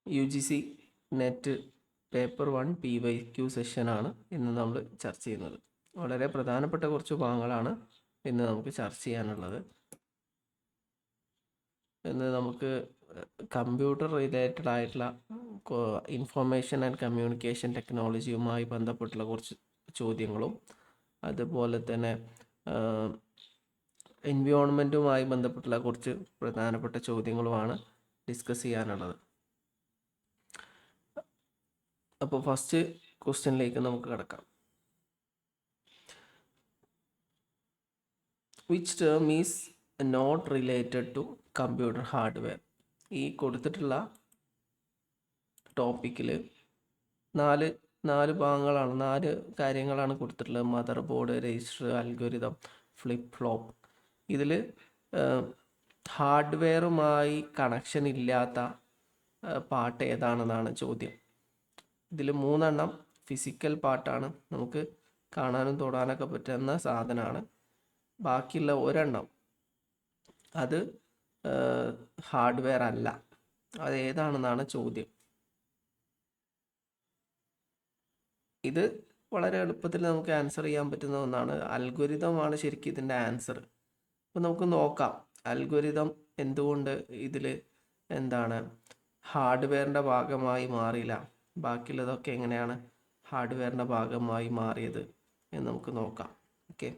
UGC net paper 1 PYQ സെഷനാണ് ഇന്ന് നമ്മൾ ചർച്ച ചെയ്യുന്നത്. വളരെ പ്രധാനപ്പെട്ട കുറച്ച് ഭാഗങ്ങളാണ് ഇന്ന് നമുക്ക് ചർച്ച ചെയ്യാനുള്ളത്. ഇന്ന് നമുക്ക് കമ്പ്യൂട്ടർ റിലേറ്റഡ് ആയിട്ടുള്ള ഇൻഫർമേഷൻ ആൻഡ് കമ്മ്യൂണിക്കേഷൻ ടെക്നോളജിയുമായി ബന്ധപ്പെട്ടുള്ള കുറച്ച് ചോദ്യങ്ങളും അതുപോലെ തന്നെ എൻവയോൺമെൻറ്റുമായി ബന്ധപ്പെട്ടുള്ള കുറച്ച് പ്രധാനപ്പെട്ട ചോദ്യങ്ങളുമാണ് ഡിസ്കസ് ചെയ്യാനുള്ളത്. അപ്പോൾ ഫസ്റ്റ് ക്വസ്റ്റ്യനിലേക്ക് നമുക്ക് കിടക്കാം. Which term is not related to computer hardware? ഈ കൊടുത്തിട്ടുള്ള ടോപ്പിക്കിൽ നാല് ഭാഗങ്ങളാണ്, 4 കാര്യങ്ങളാണ് കൊടുത്തിട്ടുള്ളത്. Motherboard, register, algorithm, flip flop. ഇതിൽ ഹാർഡ്വെയറുമായി കണക്ഷൻ ഇല്ലാത്ത പാർട്ട് ഏതാണെന്നാണ് ചോദ്യം. ഇതിൽ 3 ഫിസിക്കൽ പാർട്ടാണ്, നമുക്ക് കാണാനും തൊടാനൊക്കെ പറ്റുന്ന സാധനമാണ്. ബാക്കിയുള്ള 1 അത് ഹാർഡ്വെയർ അല്ല. അത് ഏതാണെന്നാണ് ചോദ്യം. ഇത് വളരെ എളുപ്പത്തിൽ നമുക്ക് ആൻസർ ചെയ്യാൻ പറ്റുന്ന ഒന്നാണ്. അൽഗോരിതമാണ് ശരിക്കും ഇതിൻ്റെ ആൻസർ. അപ്പോൾ നമുക്ക് നോക്കാം അൽഗോരിതം എന്തുകൊണ്ട് ഇതിൽ ഹാർഡ്വെയറിൻ്റെ ഭാഗമായി മാറിയില്ല, ബാക്കിയുള്ളതൊക്കെ എങ്ങനെയാണ് ഹാർഡ്വെയറിൻ്റെ ഭാഗമായി മാറിയത് എന്ന് നമുക്ക് നോക്കാം. ഓക്കെ,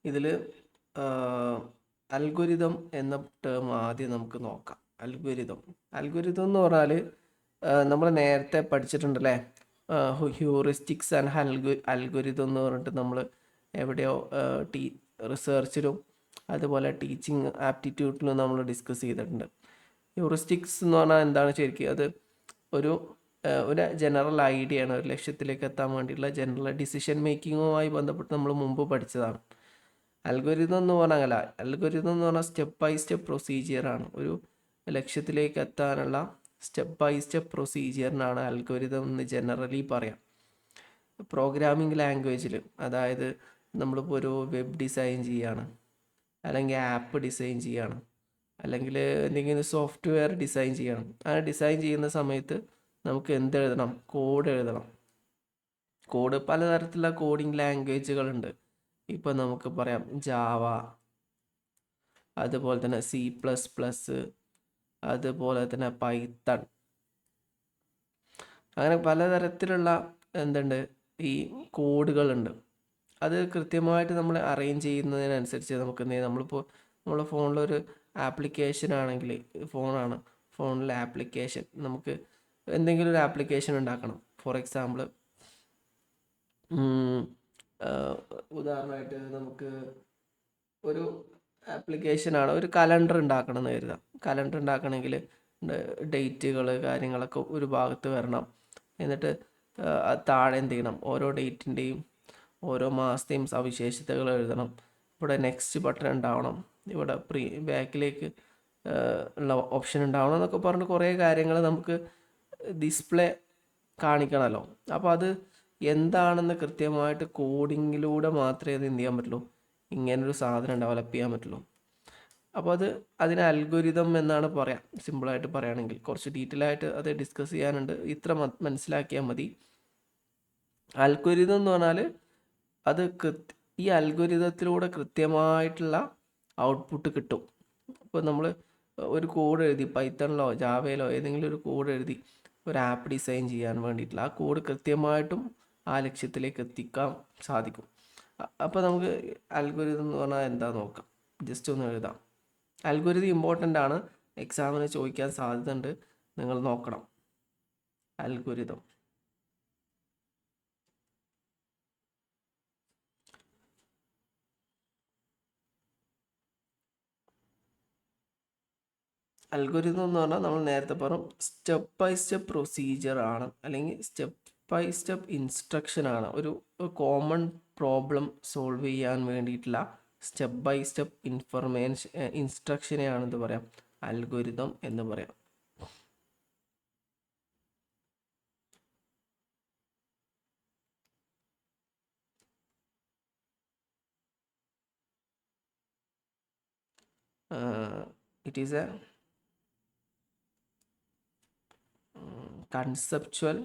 ഇതിൽ അൽഗോരിതം എന്ന ടേം ആദ്യം നമുക്ക് നോക്കാം. അൽഗോരിതം എന്ന് പറഞ്ഞാൽ നമ്മൾ നേരത്തെ പഠിച്ചിട്ടുണ്ടല്ലേ, ഹ്യൂറിസ്റ്റിക്സ് ആൻഡ് അൽഗോരിതം എന്ന് പറഞ്ഞിട്ട് നമ്മൾ എവിടെയോ റിസർച്ചിലും അതുപോലെ ടീച്ചിങ് ആപ്റ്റിറ്റ്യൂഡിലും നമ്മൾ ഡിസ്കസ് ചെയ്തിട്ടുണ്ട്. ഹ്യൂറിസ്റ്റിക്സ് എന്ന് പറഞ്ഞാൽ എന്താണ് ശരിക്കും? അത് ഒരു ജനറൽ ഐഡിയ ആണ്, ഒരു ലക്ഷ്യത്തിലേക്ക് എത്താൻ വേണ്ടിയിട്ടുള്ള ജനറൽ ഡിസിഷൻ മേക്കിങ്ങുമായി ബന്ധപ്പെട്ട് നമ്മൾ മുമ്പ് പഠിച്ചതാണ്. അൽഗോരിതം എന്ന് പറഞ്ഞാൽ അൽഗോരിതം എന്ന് പറഞ്ഞാൽ സ്റ്റെപ്പ് ബൈ സ്റ്റെപ്പ് പ്രൊസീജിയറാണ്. ഒരു ലക്ഷ്യത്തിലേക്ക് എത്താനുള്ള സ്റ്റെപ്പ് ബൈ സ്റ്റെപ്പ് പ്രൊസീജിയറിനാണ് അൽഗോരിതം എന്ന് ജനറലി പറയാം. പ്രോഗ്രാമിംഗ് ലാംഗ്വേജിൽ, അതായത് നമ്മളിപ്പോൾ ഒരു വെബ് ഡിസൈൻ ചെയ്യുകയാണ്, അല്ലെങ്കിൽ ആപ്പ് ഡിസൈൻ ചെയ്യുകയാണ്, അല്ലെങ്കിൽ എന്തെങ്കിലും സോഫ്റ്റ്വെയർ ഡിസൈൻ ചെയ്യണം. ആ ഡിസൈൻ ചെയ്യുന്ന സമയത്ത് നമുക്ക് എന്തെഴുതണം? കോഡ് എഴുതണം. കോഡ്, പലതരത്തിലുള്ള കോഡിങ് ലാംഗ്വേജുകളുണ്ട്. ഇപ്പോൾ നമുക്ക് പറയാം ജാവ, അതുപോലെ തന്നെ C++, അതുപോലെ തന്നെ പൈത്തൺ. അങ്ങനെ പലതരത്തിലുള്ള ഈ കോഡുകളുണ്ട്. അത് കൃത്യമായിട്ട് നമ്മൾ അറേഞ്ച് ചെയ്യുന്നതിനനുസരിച്ച് നമുക്ക് നമ്മളിപ്പോൾ നമ്മളെ ഫോണിലൊരു ആപ്ലിക്കേഷൻ ആണെങ്കിൽ, ഫോണിലെ ആപ്ലിക്കേഷൻ, നമുക്ക് എന്തെങ്കിലും ഒരു ആപ്ലിക്കേഷൻ ഉണ്ടാക്കണം. ഫോർ എക്സാമ്പിൾ, ഉദാഹരണമായിട്ട് നമുക്ക് ഒരു ആപ്ലിക്കേഷനാണ്, ഒരു കലണ്ടർ ഉണ്ടാക്കണം എന്ന് കരുതാം. കലണ്ടർ ഉണ്ടാക്കണമെങ്കിൽ ഡേറ്റുകൾ കാര്യങ്ങളൊക്കെ ഒരു ഭാഗത്ത് വരണം. എന്നിട്ട് താഴെ എന്ത് ചെയ്യണം? ഓരോ ഡേറ്റിൻ്റെയും ഓരോ മാസത്തെയും സവിശേഷതകൾ എഴുതണം. ഇവിടെ നെക്സ്റ്റ് ബട്ടൺ ഉണ്ടാവണം, ഇവിടെ ബാക്കിലേക്ക് ഉള്ള ഓപ്ഷൻ ഉണ്ടാവണം എന്നൊക്കെ പറഞ്ഞ് കുറേ കാര്യങ്ങൾ നമുക്ക് ഡിസ്പ്ലേ കാണിക്കണമല്ലോ. അപ്പോൾ അത് എന്താണെന്ന് കൃത്യമായിട്ട് കോഡിങ്ങിലൂടെ മാത്രമേ അത് എന്ത് ചെയ്യാൻ പറ്റുള്ളൂ, ഇങ്ങനൊരു സാധനം ഡെവലപ്പ് ചെയ്യാൻ പറ്റുള്ളൂ. അപ്പോൾ അതിന് അൽഗോരിതം എന്നാണ് പറയാം, സിമ്പിളായിട്ട് പറയുകയാണെങ്കിൽ. കുറച്ച് ഡീറ്റെയിൽ ആയിട്ട് അത് ഡിസ്കസ് ചെയ്യാനുണ്ട്, ഇത്ര മനസ്സിലാക്കിയാൽ മതി. അൽഗോരിതം എന്ന് പറഞ്ഞാൽ ഈ അൽഗോരിതത്തിലൂടെ കൃത്യമായിട്ടുള്ള ഔട്ട്പുട്ട് കിട്ടും. ഇപ്പോൾ നമ്മൾ ഒരു കോഡ് എഴുതി, പൈത്തണിലോ ജാവയിലോ ഏതെങ്കിലും ഒരു കോഡ് എഴുതി ഒരു ആപ്പ് ഡിസൈൻ ചെയ്യാൻ വേണ്ടിയിട്ടുള്ള ആ കോഡ് കൃത്യമായിട്ടും ആ ലക്ഷ്യത്തിലേക്ക് എത്തിക്കാൻ സാധിക്കും. അപ്പോൾ നമുക്ക് അൽഗോരിതം എന്ന് പറഞ്ഞാൽ എന്താ നോക്കാം, ജസ്റ്റ് ഒന്ന് എഴുതാം. അൽഗോരിതം ഇമ്പോർട്ടൻ്റ് ആണ്, എക്സാമിന് ചോദിക്കാൻ സാധ്യതയുണ്ട്, നിങ്ങൾ നോക്കണം. അൽഗോരിതം എന്ന് പറഞ്ഞാൽ നമ്മൾ നേരത്തെ പറഞ്ഞു, സ്റ്റെപ്പ് ബൈ സ്റ്റെപ്പ് പ്രൊസീജിയർ ആണ്, അല്ലെങ്കിൽ സ്റ്റെപ്പ് ബൈ സ്റ്റെപ്പ് ഇൻസ്ട്രക്ഷൻ ആണ്. ഒരു കോമൺ പ്രോബ്ലം സോൾവ് ചെയ്യാൻ വേണ്ടിയിട്ടുള്ള സ്റ്റെപ്പ് ബൈ സ്റ്റെപ്പ് ഇൻസ്ട്രക്ഷനെയാണ് എന്ത് പറയാം? അൽഗോരിതം എന്ന് പറയാം. It is a conceptual,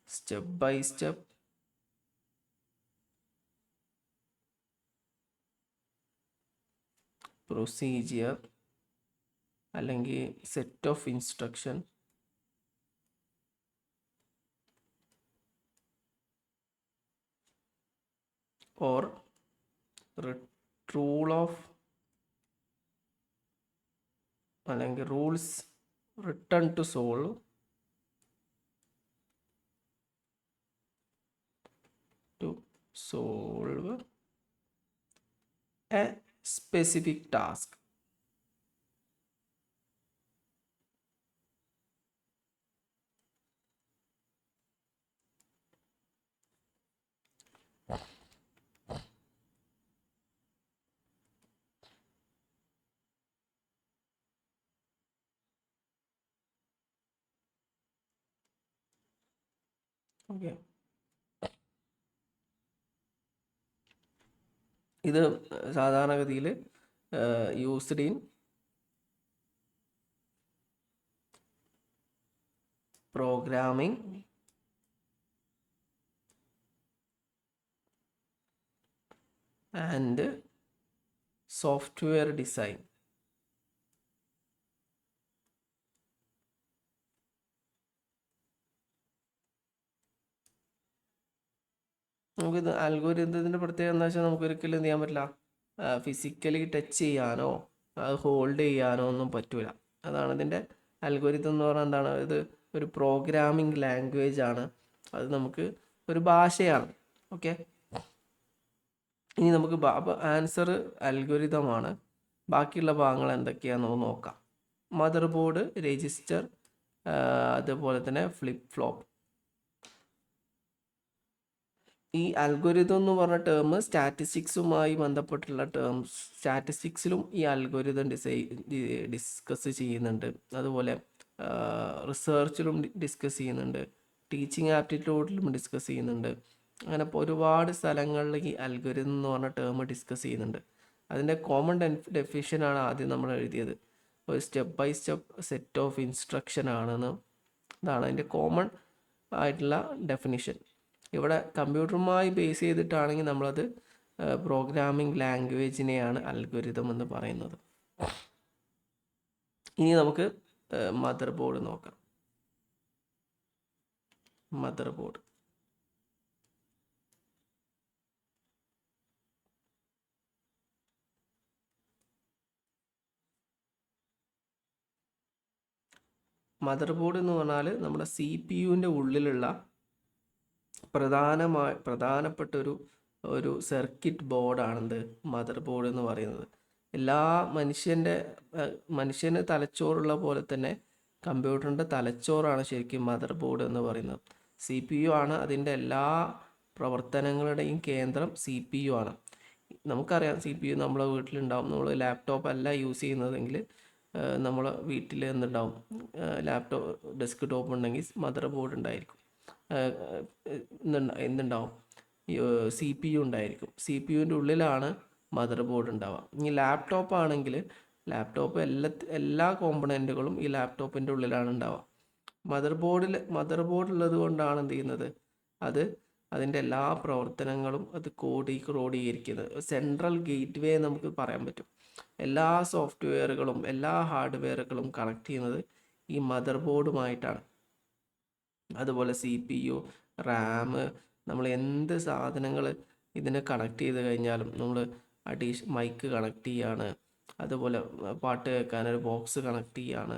step by step, procedure അല്ലെങ്കിൽ set of instruction, or rule of അല്ലെങ്കിൽ rules written to solve a specific task. Okay, ഇത് സാധാരണഗതിയിൽ used in programming and software design. നമുക്കിത് അൽഗോരിതത്തിൻ്റെ പ്രത്യേകത എന്താ വെച്ചാൽ നമുക്ക് ഒരിക്കലും എന്ത് ചെയ്യാൻ പറ്റില്ല, ഫിസിക്കലി ടച്ച് ചെയ്യാനോ അത് ഹോൾഡ് ചെയ്യാനോ ഒന്നും പറ്റൂല. അതാണ് ഇതിൻ്റെ അൽഗോരിതം എന്ന് പറഞ്ഞാൽ. എന്താണ് ഇത്? ഒരു പ്രോഗ്രാമിംഗ് ലാംഗ്വേജ് ആണ്. അത് നമുക്ക് ഒരു ഭാഷയാണ്. ഓക്കെ, ഇനി നമുക്ക് ആൻസർ അൽഗോരിതമാണ്. ബാക്കിയുള്ള ഭാഗങ്ങൾ എന്തൊക്കെയാണെന്ന് നോക്കാം. മദർ ബോർഡ്, രജിസ്റ്റർ, അതുപോലെ തന്നെ ഫ്ലിപ്പ് ഫ്ലോപ്പ്. ഈ അൽഗോരിതം എന്ന് പറഞ്ഞ ടേം സ്റ്റാറ്റിസ്റ്റിക്സുമായി ബന്ധപ്പെട്ടുള്ള ടേംസ്. സ്റ്റാറ്റിസ്റ്റിക്സിലും ഈ അൽഗോരിതം ഡിസ്കസ് ചെയ്യുന്നുണ്ട്. അതുപോലെ റിസർച്ചിലും ഡിസ്കസ് ചെയ്യുന്നുണ്ട്. ടീച്ചിങ് ആപ്റ്റിറ്റ്യൂഡിലും ഡിസ്കസ് ചെയ്യുന്നുണ്ട്. അങ്ങനെ ഇപ്പോൾ ഒരുപാട് സ്ഥലങ്ങളിൽ ഈ അൽഗോരിതം എന്ന് പറഞ്ഞ ടേം ഡിസ്കസ് ചെയ്യുന്നുണ്ട്. അതിൻ്റെ കോമൺ ഡെഫിനിഷനാണ് ആദ്യം നമ്മൾ എഴുതിയത്. ഒരു step by step set of instruction ആണെന്ന്. ഇതാണ് അതിൻ്റെ കോമൺ ആയിട്ടുള്ള ഡെഫിനിഷൻ. ഇവിടെ കമ്പ്യൂട്ടറുമായി ബേസ് ചെയ്തിട്ടാണെങ്കിൽ നമ്മളത് പ്രോഗ്രാമിംഗ് ലാംഗ്വേജിനെയാണ് അൽഗോരിതം എന്ന് പറയുന്നത്. ഇനി നമുക്ക് മദർ ബോർഡ് നോക്കാം. മദർ ബോർഡ് എന്ന് പറഞ്ഞാൽ നമ്മുടെ CPU-ൻ്റെ ഉള്ളിലുള്ള പ്രധാനപ്പെട്ട ഒരു സർക്യൂട്ട് ബോർഡാണെന്ത് മദർ ബോർഡ് എന്ന് പറയുന്നത്. എല്ലാ മനുഷ്യന് തലച്ചോറുള്ള പോലെ തന്നെ കമ്പ്യൂട്ടറിൻ്റെ തലച്ചോറാണ് ശരിക്കും മദർ ബോർഡ് എന്ന് പറയുന്നത്. CPU ആണ് അതിൻ്റെ എല്ലാ പ്രവർത്തനങ്ങളുടെയും കേന്ദ്രം. CPU ആണ്. നമുക്കറിയാം CPU നമ്മളെ വീട്ടിലുണ്ടാവും. നമ്മൾ ലാപ്ടോപ്പ് അല്ല യൂസ് ചെയ്യുന്നതെങ്കിൽ നമ്മളെ വീട്ടിൽ എന്തുണ്ടാവും, ലാപ്ടോപ്പ് ഡെസ്ക് ടോപ്പ് ഉണ്ടെങ്കിൽ മദർ ബോർഡ് ഉണ്ടായിരിക്കും. എന്തുണ്ടാവും, CPU ഉണ്ടായിരിക്കും. CPU-ൻ്റെ ഉള്ളിലാണ് മദർ ബോർഡ് ഉണ്ടാവുക. ഇനി ലാപ്ടോപ്പ് ആണെങ്കിൽ ലാപ്ടോപ്പ് എല്ലാ കോമ്പണൻറ്റുകളും ഈ ലാപ്ടോപ്പിൻ്റെ ഉള്ളിലാണ് ഉണ്ടാവുക. മദർ ബോർഡ് ഉള്ളത് കൊണ്ടാണ് എന്ത് ചെയ്യുന്നത്, അതിൻ്റെ എല്ലാ പ്രവർത്തനങ്ങളും അത് ക്രോഡീകരിക്കുന്നത്. സെൻട്രൽ ഗേറ്റ് വേ നമുക്ക് പറയാൻ പറ്റും. എല്ലാ സോഫ്റ്റ്വെയറുകളും എല്ലാ ഹാർഡ്വെയറുകളും കണക്ട് ചെയ്യുന്നത് ഈ മദർ ബോർഡുമായിട്ടാണ്. അതുപോലെ CPU, RAM, നമ്മൾ എന്ത് സാധനങ്ങൾ ഇതിനെ കണക്ട് ചെയ്ത് കഴിഞ്ഞാലും നമ്മൾ മൈക്ക് കണക്ട് ചെയ്യാണ്. അതുപോലെ പാട്ട് കേൾക്കാനൊരു ബോക്സ് കണക്ട് ചെയ്യാണ്.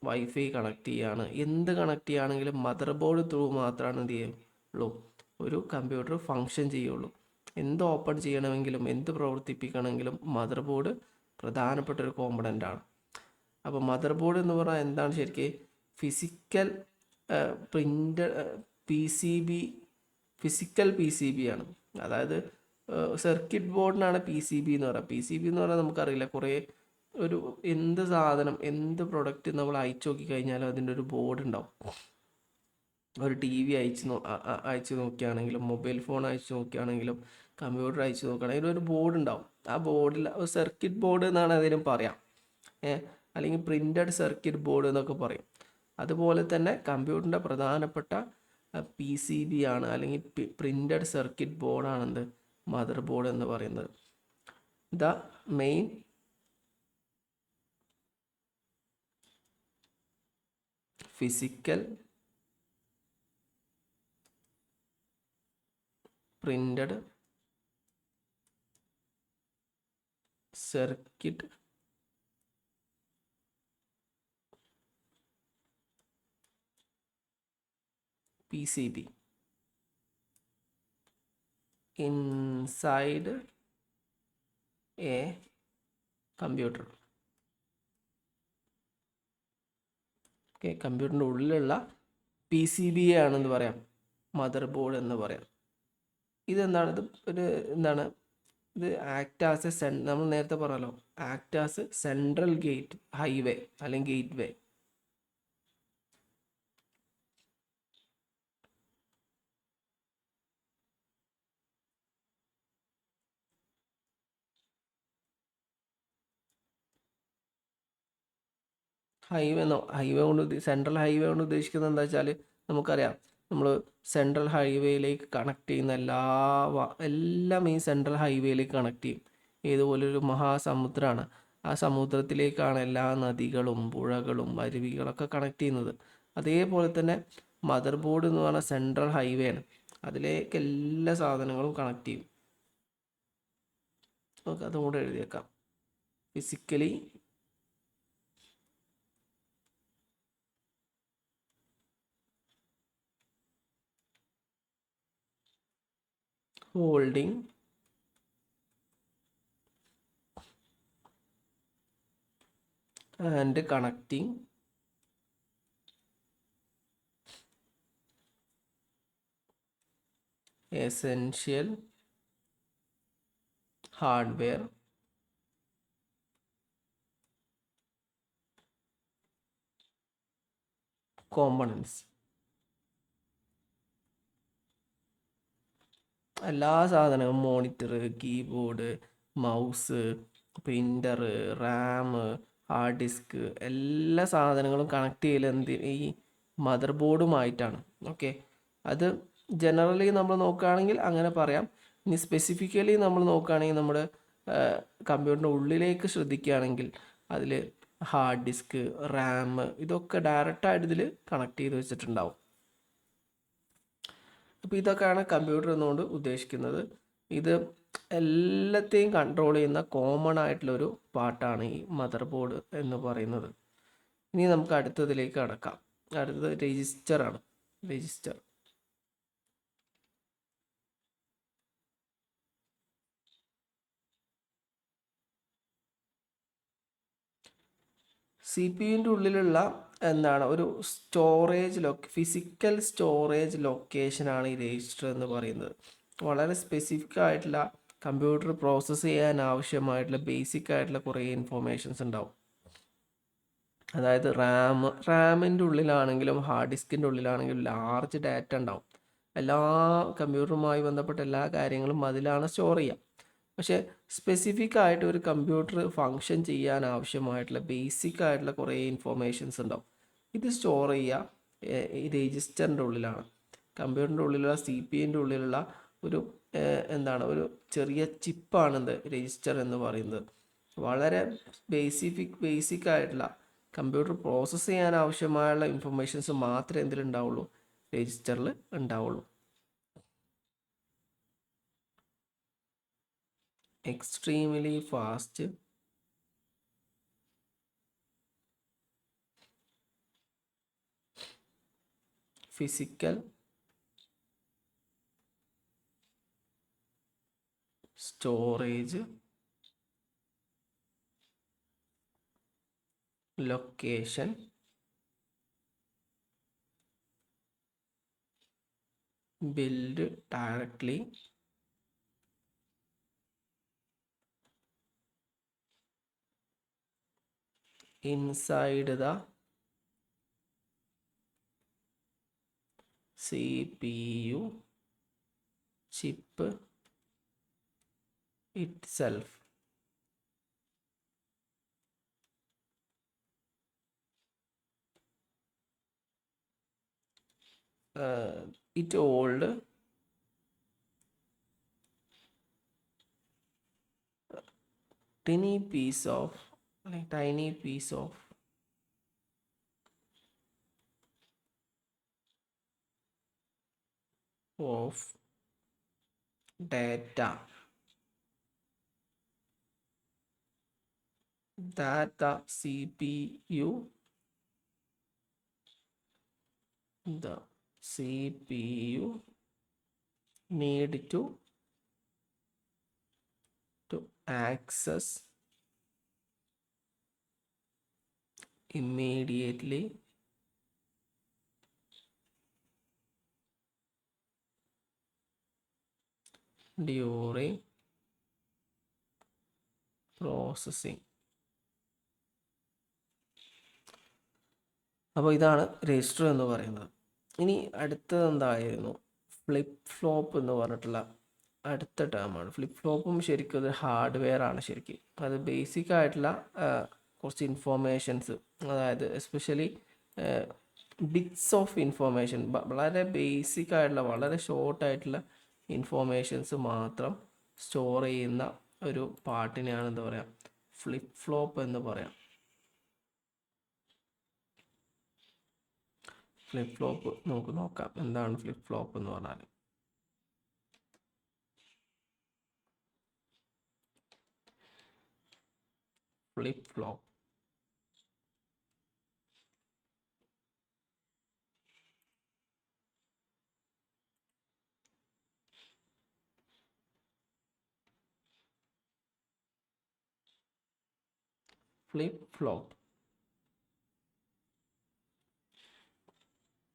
വൈഫൈ കണക്ട് ചെയ്യാണ്. എന്ത് കണക്ട് ചെയ്യുകയാണെങ്കിലും മദർ ബോർഡ് ത്രൂ മാത്രമാണ് എന്ത് ചെയ്യുള്ളൂ, ഒരു കമ്പ്യൂട്ടർ ഫങ്ഷൻ ചെയ്യുള്ളൂ. എന്ത് ഓപ്പൺ ചെയ്യണമെങ്കിലും എന്ത് പ്രവർത്തിപ്പിക്കണമെങ്കിലും മദർ ബോർഡ് പ്രധാനപ്പെട്ട ഒരു കോമ്പണൻ്റ് ആണ്. അപ്പോൾ മദർ ബോർഡ് എന്ന് പറഞ്ഞാൽ എന്താണ് ശരിക്കും? ഫിസിക്കൽ ഫിസിക്കൽ PCB ആണ്. അതായത് സർക്യൂട്ട് ബോർഡിനാണ് PCB എന്ന് പറയുക. PCB എന്ന് പറഞ്ഞാൽ നമുക്കറിയില്ല, കുറേ എന്ത് സാധനം എന്ത് പ്രൊഡക്റ്റ് നമ്മൾ അയച്ചു നോക്കി കഴിഞ്ഞാലും അതിൻ്റെ ഒരു ബോർഡ് ഉണ്ടാവും. ഒരു TV അയച്ചു നോക്കുകയാണെങ്കിലും മൊബൈൽ ഫോൺ അയച്ചു നോക്കുകയാണെങ്കിലും കമ്പ്യൂട്ടർ അയച്ചു നോക്കുകയാണെങ്കിലും ഒരു ബോർഡ് ഉണ്ടാവും. ആ ബോർഡിൽ സർക്യൂട്ട് ബോർഡ് എന്നാണ് അതിനും പറയാം. അല്ലെങ്കിൽ പ്രിൻറ്റഡ് സർക്യൂട്ട് ബോർഡ് എന്നൊക്കെ പറയും. അതുപോലെ തന്നെ കമ്പ്യൂട്ടറിൻ്റെ പ്രധാനപ്പെട്ട PCB ആണ്, അല്ലെങ്കിൽ പ്രിൻറ്റഡ് സർക്യൂട്ട് ബോർഡാണ് എന്ത് മദർ ബോർഡ് എന്ന് പറയുന്നത്. The main physical printed circuit PCB inside a computer. Okay, കമ്പ്യൂട്ടറിൻ്റെ ഉള്ളിലുള്ള PCB ആണെന്ന് പറയാം മദർ ബോർഡ് എന്ന് പറയാം. ഇതെന്താണ്, ഇത് ഒരു എന്താണ്, ഇത് ആക്ട് ആസ് എ നമ്മൾ നേരത്തെ പറഞ്ഞല്ലോ, act as central gate highway അല്ലെങ്കിൽ ഗേറ്റ് വേ. ഹൈവേ കൊണ്ട് സെൻട്രൽ ഹൈവേ കൊണ്ട് ഉദ്ദേശിക്കുന്നത് എന്താ വെച്ചാൽ, നമുക്കറിയാം നമ്മൾ സെൻട്രൽ ഹൈവേയിലേക്ക് കണക്ട് ചെയ്യുന്ന എല്ലാം ഈ സെൻട്രൽ ഹൈവേയിലേക്ക് കണക്ട് ചെയ്യും. ഇതുപോലൊരു മഹാസമുദ്രമാണ്, ആ സമുദ്രത്തിലേക്കാണ് എല്ലാ നദികളും പുഴകളും അരുവികളൊക്കെ കണക്ട് ചെയ്യുന്നത്. അതേപോലെ തന്നെ മദർ ബോർഡ് എന്ന് പറഞ്ഞാൽ സെൻട്രൽ ഹൈവേ ആണ്, അതിലേക്ക് എല്ലാ സാധനങ്ങളും കണക്ട് ചെയ്യും. നമുക്ക് അതും കൂടെ എഴുതിയേക്കാം. Physically holding and connecting essential hardware components. എല്ലാ സാധനങ്ങളും monitor, keyboard, mouse, printer, RAM, hard disk, എല്ലാ സാധനങ്ങളും കണക്ട് ചെയ്യൽ ഈ മദർ ബോർഡുമായിട്ടാണ്. ഓക്കെ, അത് ജനറലി നമ്മൾ നോക്കുകയാണെങ്കിൽ അങ്ങനെ പറയാം. ഇനി സ്പെസിഫിക്കലി നമ്മൾ നോക്കുകയാണെങ്കിൽ നമ്മുടെ കമ്പ്യൂട്ടറിൻ്റെ ഉള്ളിലേക്ക് ശ്രദ്ധിക്കുകയാണെങ്കിൽ അതിൽ ഹാർഡ് ഡിസ്ക്, റാം ഇതൊക്കെ ഡയറക്റ്റായിട്ട് ഇതിൽ കണക്ട് ചെയ്ത് വെച്ചിട്ടുണ്ടാവും. അപ്പോൾ ഇതൊക്കെയാണ് കമ്പ്യൂട്ടർ എന്നുകൊണ്ട് ഉദ്ദേശിക്കുന്നത്. ഇത് എല്ലാത്തെയും കൺട്രോൾ ചെയ്യുന്ന കോമൺ ആയിട്ടുള്ളൊരു പാർട്ടാണ് ഈ മദർ ബോർഡ് എന്ന് പറയുന്നത്. ഇനി നമുക്ക് അടുത്തതിലേക്ക് കടക്കാം. അടുത്തത് രജിസ്റ്ററാണ്. രജിസ്റ്റർ CPU ഉള്ളിലുള്ള എന്താണ് ഒരു ഫിസിക്കൽ സ്റ്റോറേജ് ലൊക്കേഷനാണ് ഈ രജിസ്റ്റർ എന്ന് പറയുന്നത്. വളരെ സ്പെസിഫിക് ആയിട്ടുള്ള കമ്പ്യൂട്ടർ പ്രോസസ്സ് ചെയ്യാൻ ആവശ്യമായിട്ടുള്ള ബേസിക് ആയിട്ടുള്ള കുറേ ഇൻഫോർമേഷൻസ് ഉണ്ടാവും. അതായത് റാമിൻ്റെ ഉള്ളിലാണെങ്കിലും ഹാർഡ് ഡിസ്കിൻ്റെ ഉള്ളിലാണെങ്കിലും ലാർജ് ഡാറ്റ ഉണ്ടാവും. എല്ലാ കമ്പ്യൂട്ടറുമായി ബന്ധപ്പെട്ട എല്ലാ കാര്യങ്ങളും അതിലാണ് സ്റ്റോർ ചെയ്യുക. പക്ഷേ സ്പെസിഫിക് ആയിട്ട് ഒരു കമ്പ്യൂട്ടർ ഫങ്ഷൻ ചെയ്യാൻ ആവശ്യമായിട്ടുള്ള ബേസിക് ആയിട്ടുള്ള കുറേ ഇൻഫോർമേഷൻസ് ഉണ്ടാവും. ഇത് സ്റ്റോർ ചെയ്യുക ഈ രജിസ്റ്ററിൻ്റെ ഉള്ളിലാണ്. കമ്പ്യൂട്ടറിൻ്റെ ഉള്ളിലുള്ള CPUൻ്റെ ഉള്ളിലുള്ള ഒരു ഒരു ചെറിയ ചിപ്പാണ് രജിസ്റ്റർ എന്ന് പറയുന്നത്. വളരെ ബേസിക് ആയിട്ടുള്ള കമ്പ്യൂട്ടർ പ്രോസസ്സ് ചെയ്യാൻ ആവശ്യമായുള്ള ഇൻഫർമേഷൻസ് മാത്രമേ എന്തിലുണ്ടാവുള്ളൂ, രജിസ്റ്ററിൽ ഉണ്ടാവുള്ളൂ. extremely fast physical storage location built directly inside the CPU chip itself. it hold tiny piece of of data that the CPU need to access immediately during processing. അപ്പോൾ ഇതാണ് register എന്ന് പറയുന്നത്. ഇനി അടുത്തത് എന്തായിരുന്നു? ഫ്ലിപ്പ് ഫ്ലോപ്പ് എന്ന് പറഞ്ഞിട്ടുള്ള അടുത്ത ടേമാണ്. ഫ്ലിപ്പ് ഫ്ലോപ്പും ശരിക്കും ഒരു ഹാർഡ്വെയർ ആണ് ശരിക്കും. അത് ബേസിക് ആയിട്ടുള്ള കുറച്ച് ഇൻഫോർമേഷൻസ്, അതായത് എസ്പെഷ്യലി ബിറ്റ്സ് ഓഫ് ഇൻഫോർമേഷൻ, വളരെ ബേസിക് ആയിട്ടുള്ള വളരെ ഷോർട്ടായിട്ടുള്ള ഇൻഫോർമേഷൻസ് മാത്രം സ്റ്റോർ ചെയ്യുന്ന ഒരു പാർട്ടിനെയാണ് എന്താ പറയുക, ഫ്ലിപ്പ് ഫ്ലോപ്പ് എന്ന് പറയാം. ഫ്ലിപ്പ് ഫ്ലോപ്പ് നമുക്ക് നോക്കാം, എന്താണ് ഫ്ലിപ്പ് ഫ്ലോപ്പ് എന്ന് പറഞ്ഞാൽ. ഫ്ലിപ്പ് ഫ്ലോപ്പ്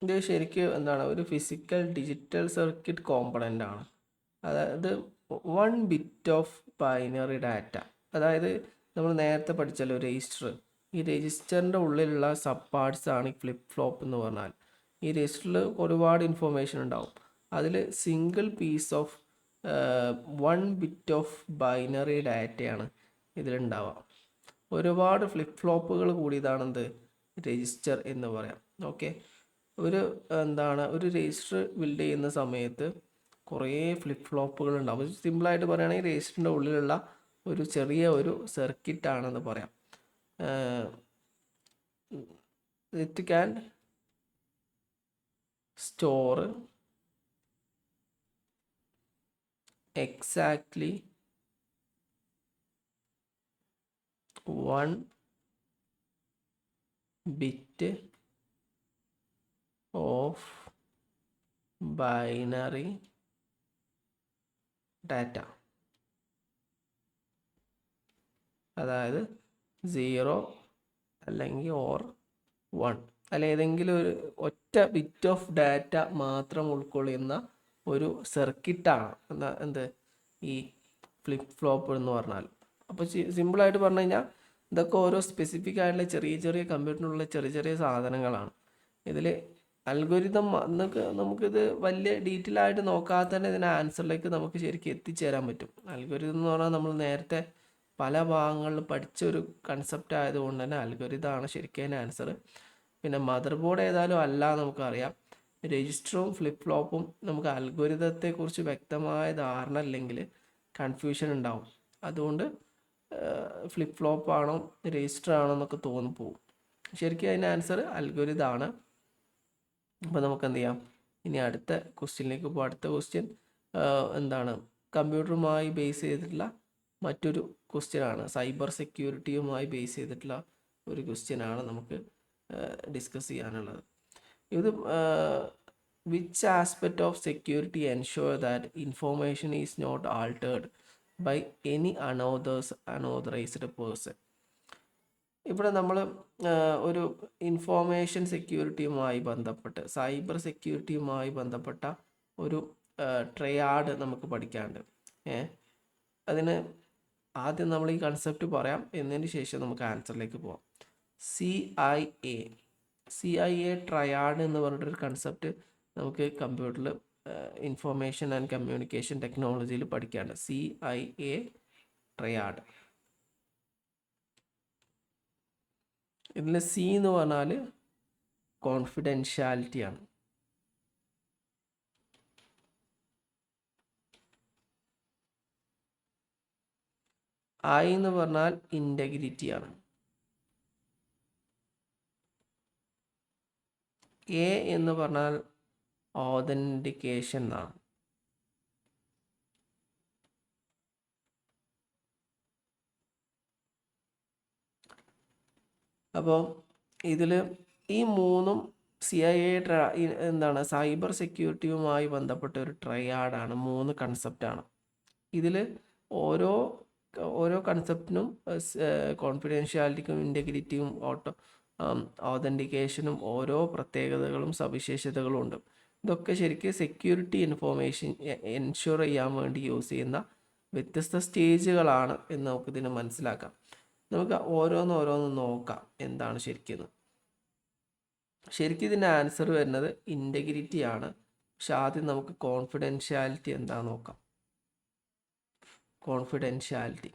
ഇത് ശരിക്കും എന്താണ്, ഒരു ഫിസിക്കൽ ഡിജിറ്റൽ സർക്യൂട്ട് കോമ്പണൻ്റ് ആണ്. അതായത് 1 ബിറ്റ് ഓഫ് ബൈനറി ഡാറ്റ. അതായത് നമ്മൾ നേരത്തെ പഠിച്ചല്ലോ രജിസ്റ്റർ, ഈ രജിസ്റ്ററിൻ്റെ ഉള്ളിലുള്ള സബ് പാർട്സ് ആണ് ഈ ഫ്ലിപ്പ് ഫ്ലോപ്പ് എന്ന് പറഞ്ഞാൽ. ഈ രജിസ്റ്ററിൽ ഒരുപാട് ഇൻഫോർമേഷൻ ഉണ്ടാവും. അതിൽ single piece of 1 bit of binary ഡാറ്റയാണ് ഇതിലുണ്ടാവുക. ഒരുപാട് ഫ്ലിപ്പ് ഫ്ലോപ്പുകൾ കൂടിയതാണെന്ത് രജിസ്റ്റർ എന്ന് പറയാം. ഓക്കെ, ഒരു രജിസ്റ്റർ ബിൽഡ് ചെയ്യുന്ന സമയത്ത് കുറേ ഫ്ലിപ്പ് ഫ്ലോപ്പുകൾ ഉണ്ടാവും. സിമ്പിളായിട്ട് പറയുകയാണെങ്കിൽ രജിസ്റ്ററിൻ്റെ ഉള്ളിലുള്ള ഒരു ചെറിയ ഒരു സർക്യൂട്ട് ആണെന്ന് പറയാം. It can store exactly 1 bit of binary data. അതായത് 0 അല്ലെങ്കിൽ ഓർ 1 അല്ല ഏതെങ്കിലും ഒരു ഒറ്റ ബിറ്റ് ഓഫ് ഡാറ്റ മാത്രം ഉൾക്കൊള്ളുന്ന ഒരു സർക്യൂട്ടാണ് എന്ത് ഈ ഫ്ലിപ്പ് ഫ്ലോപ്പ് എന്ന് പറഞ്ഞാൽ. അപ്പോൾ സിമ്പിളായിട്ട് പറഞ്ഞു കഴിഞ്ഞാൽ ഇതൊക്കെ ഓരോ സ്പെസിഫിക് ആയിട്ടുള്ള ചെറിയ ചെറിയ കമ്പ്യൂട്ടറിനുള്ള ചെറിയ ചെറിയ സാധനങ്ങളാണ്. ഇതിൽ അൽഗോരിതം നമുക്കിത് വലിയ ഡീറ്റെയിൽ ആയിട്ട് നോക്കാതെ തന്നെ ഇതിൻ്റെ ആൻസറിലേക്ക് നമുക്ക് ശരിക്കും എത്തിച്ചേരാൻ പറ്റും. അൽഗോരിതം എന്ന് പറഞ്ഞാൽ നമ്മൾ നേരത്തെ പല ഭാഗങ്ങളിൽ പഠിച്ച ഒരു കൺസെപ്റ്റ് ആയതുകൊണ്ട് തന്നെ അൽഗോരിതമാണ് ശരിക്കും അതിൻ്റെ ആൻസർ. പിന്നെ മദർ ബോർഡ് ഏതായാലും അല്ല നമുക്കറിയാം. രജിസ്റ്ററും ഫ്ലിപ്പ് ഫ്ലോപ്പും നമുക്ക് അൽഗോരിതത്തെക്കുറിച്ച് വ്യക്തമായ ധാരണ ഇല്ലെങ്കിൽ കൺഫ്യൂഷൻ ഉണ്ടാവും. അതുകൊണ്ട് ഫ്ലിപ്പ് ഫ്ലോപ്പ് ആണോ രജിസ്റ്റർ ആണോ എന്നൊക്കെ തോന്നിപ്പോവും. ശരിക്കും അതിൻ്റെ ആൻസർ അൽഗോരിതമാണ്. അപ്പോൾ നമുക്ക് എന്ത് ചെയ്യാം, ഇനി അടുത്ത ക്വസ്റ്റ്യനിലേക്ക് പോകാം. അടുത്ത ക്വസ്റ്റ്യൻ എന്താണ്, കമ്പ്യൂട്ടറുമായി ബേസ് ചെയ്തിട്ടുള്ള മറ്റൊരു ക്വസ്റ്റ്യനാണ്. സൈബർ സെക്യൂരിറ്റിയുമായി ബേസ് ചെയ്തിട്ടുള്ള ഒരു ക്വസ്റ്റ്യനാണ് നമുക്ക് ഡിസ്കസ് ചെയ്യാനുള്ളത്. ഇത് which aspect of security ensure that information is not altered by any unauthorised person. ഇവിടെ നമ്മൾ ഒരു ഇൻഫോർമേഷൻ സെക്യൂരിറ്റിയുമായി ബന്ധപ്പെട്ട് സൈബർ സെക്യൂരിറ്റിയുമായി ബന്ധപ്പെട്ട ഒരു ട്രയാഡ് നമുക്ക് പഠിക്കാനുണ്ട്. അതിന് ആദ്യം നമ്മൾ ഈ കൺസെപ്റ്റ് പറയാം, എന്നതിന് ശേഷം നമുക്ക് ആൻസറിലേക്ക് പോകാം. CIA ട്രയാഡ് എന്ന് പറഞ്ഞിട്ടൊരു കൺസെപ്റ്റ് നമുക്ക് കമ്പ്യൂട്ടറിൽ ഇൻഫോർമേഷൻ ആൻഡ് കമ്മ്യൂണിക്കേഷൻ ടെക്നോളജിയിൽ പഠിക്കാനുണ്ട്. CIA triad. ഇതിൽ C എന്ന് പറഞ്ഞാൽ കോൺഫിഡൻഷ്യാലിറ്റിയാണ്. ഐ എന്ന് പറഞ്ഞാൽ ഇൻറ്റഗ്രിറ്റിയാണ്. എ എന്ന് പറഞ്ഞാൽ ഓതൻറ്റിക്കേഷൻ എന്നാണ്. അപ്പോൾ ഇതിൽ ഈ മൂന്നും CIA എന്താണ് സൈബർ സെക്യൂരിറ്റിയുമായി ബന്ധപ്പെട്ട ഒരു ട്രയാഡാണ്, 3 കൺസെപ്റ്റാണ്. ഇതിൽ ഓരോ ഓരോ കൺസെപ്റ്റിനും കോൺഫിഡൻഷ്യാലിറ്റിക്കും ഇൻറ്റഗ്രിറ്റിയും ഓതൻറ്റിക്കേഷനും ഓരോ പ്രത്യേകതകളും സവിശേഷതകളും ഉണ്ട്. ഇതൊക്കെ ശരിക്കും സെക്യൂരിറ്റി ഇൻഫോർമേഷൻ എൻഷുർ ചെയ്യാൻ വേണ്ടി യൂസ് ചെയ്യുന്ന വ്യത്യസ്ത സ്റ്റേജുകളാണ് എന്ന് നമുക്കിതിനെ മനസ്സിലാക്കാം. നമുക്ക് ഓരോന്നോരോന്ന് നോക്കാം എന്താണ് ശരിക്കും. ശരിക്കും ഇതിൻ്റെ ആൻസർ വരുന്നത് ഇൻറ്റഗ്രിറ്റി ആണ്. പക്ഷെ ആദ്യം നമുക്ക് കോൺഫിഡൻഷ്യാലിറ്റി എന്താണെന്ന് നോക്കാം. കോൺഫിഡൻഷ്യാലിറ്റി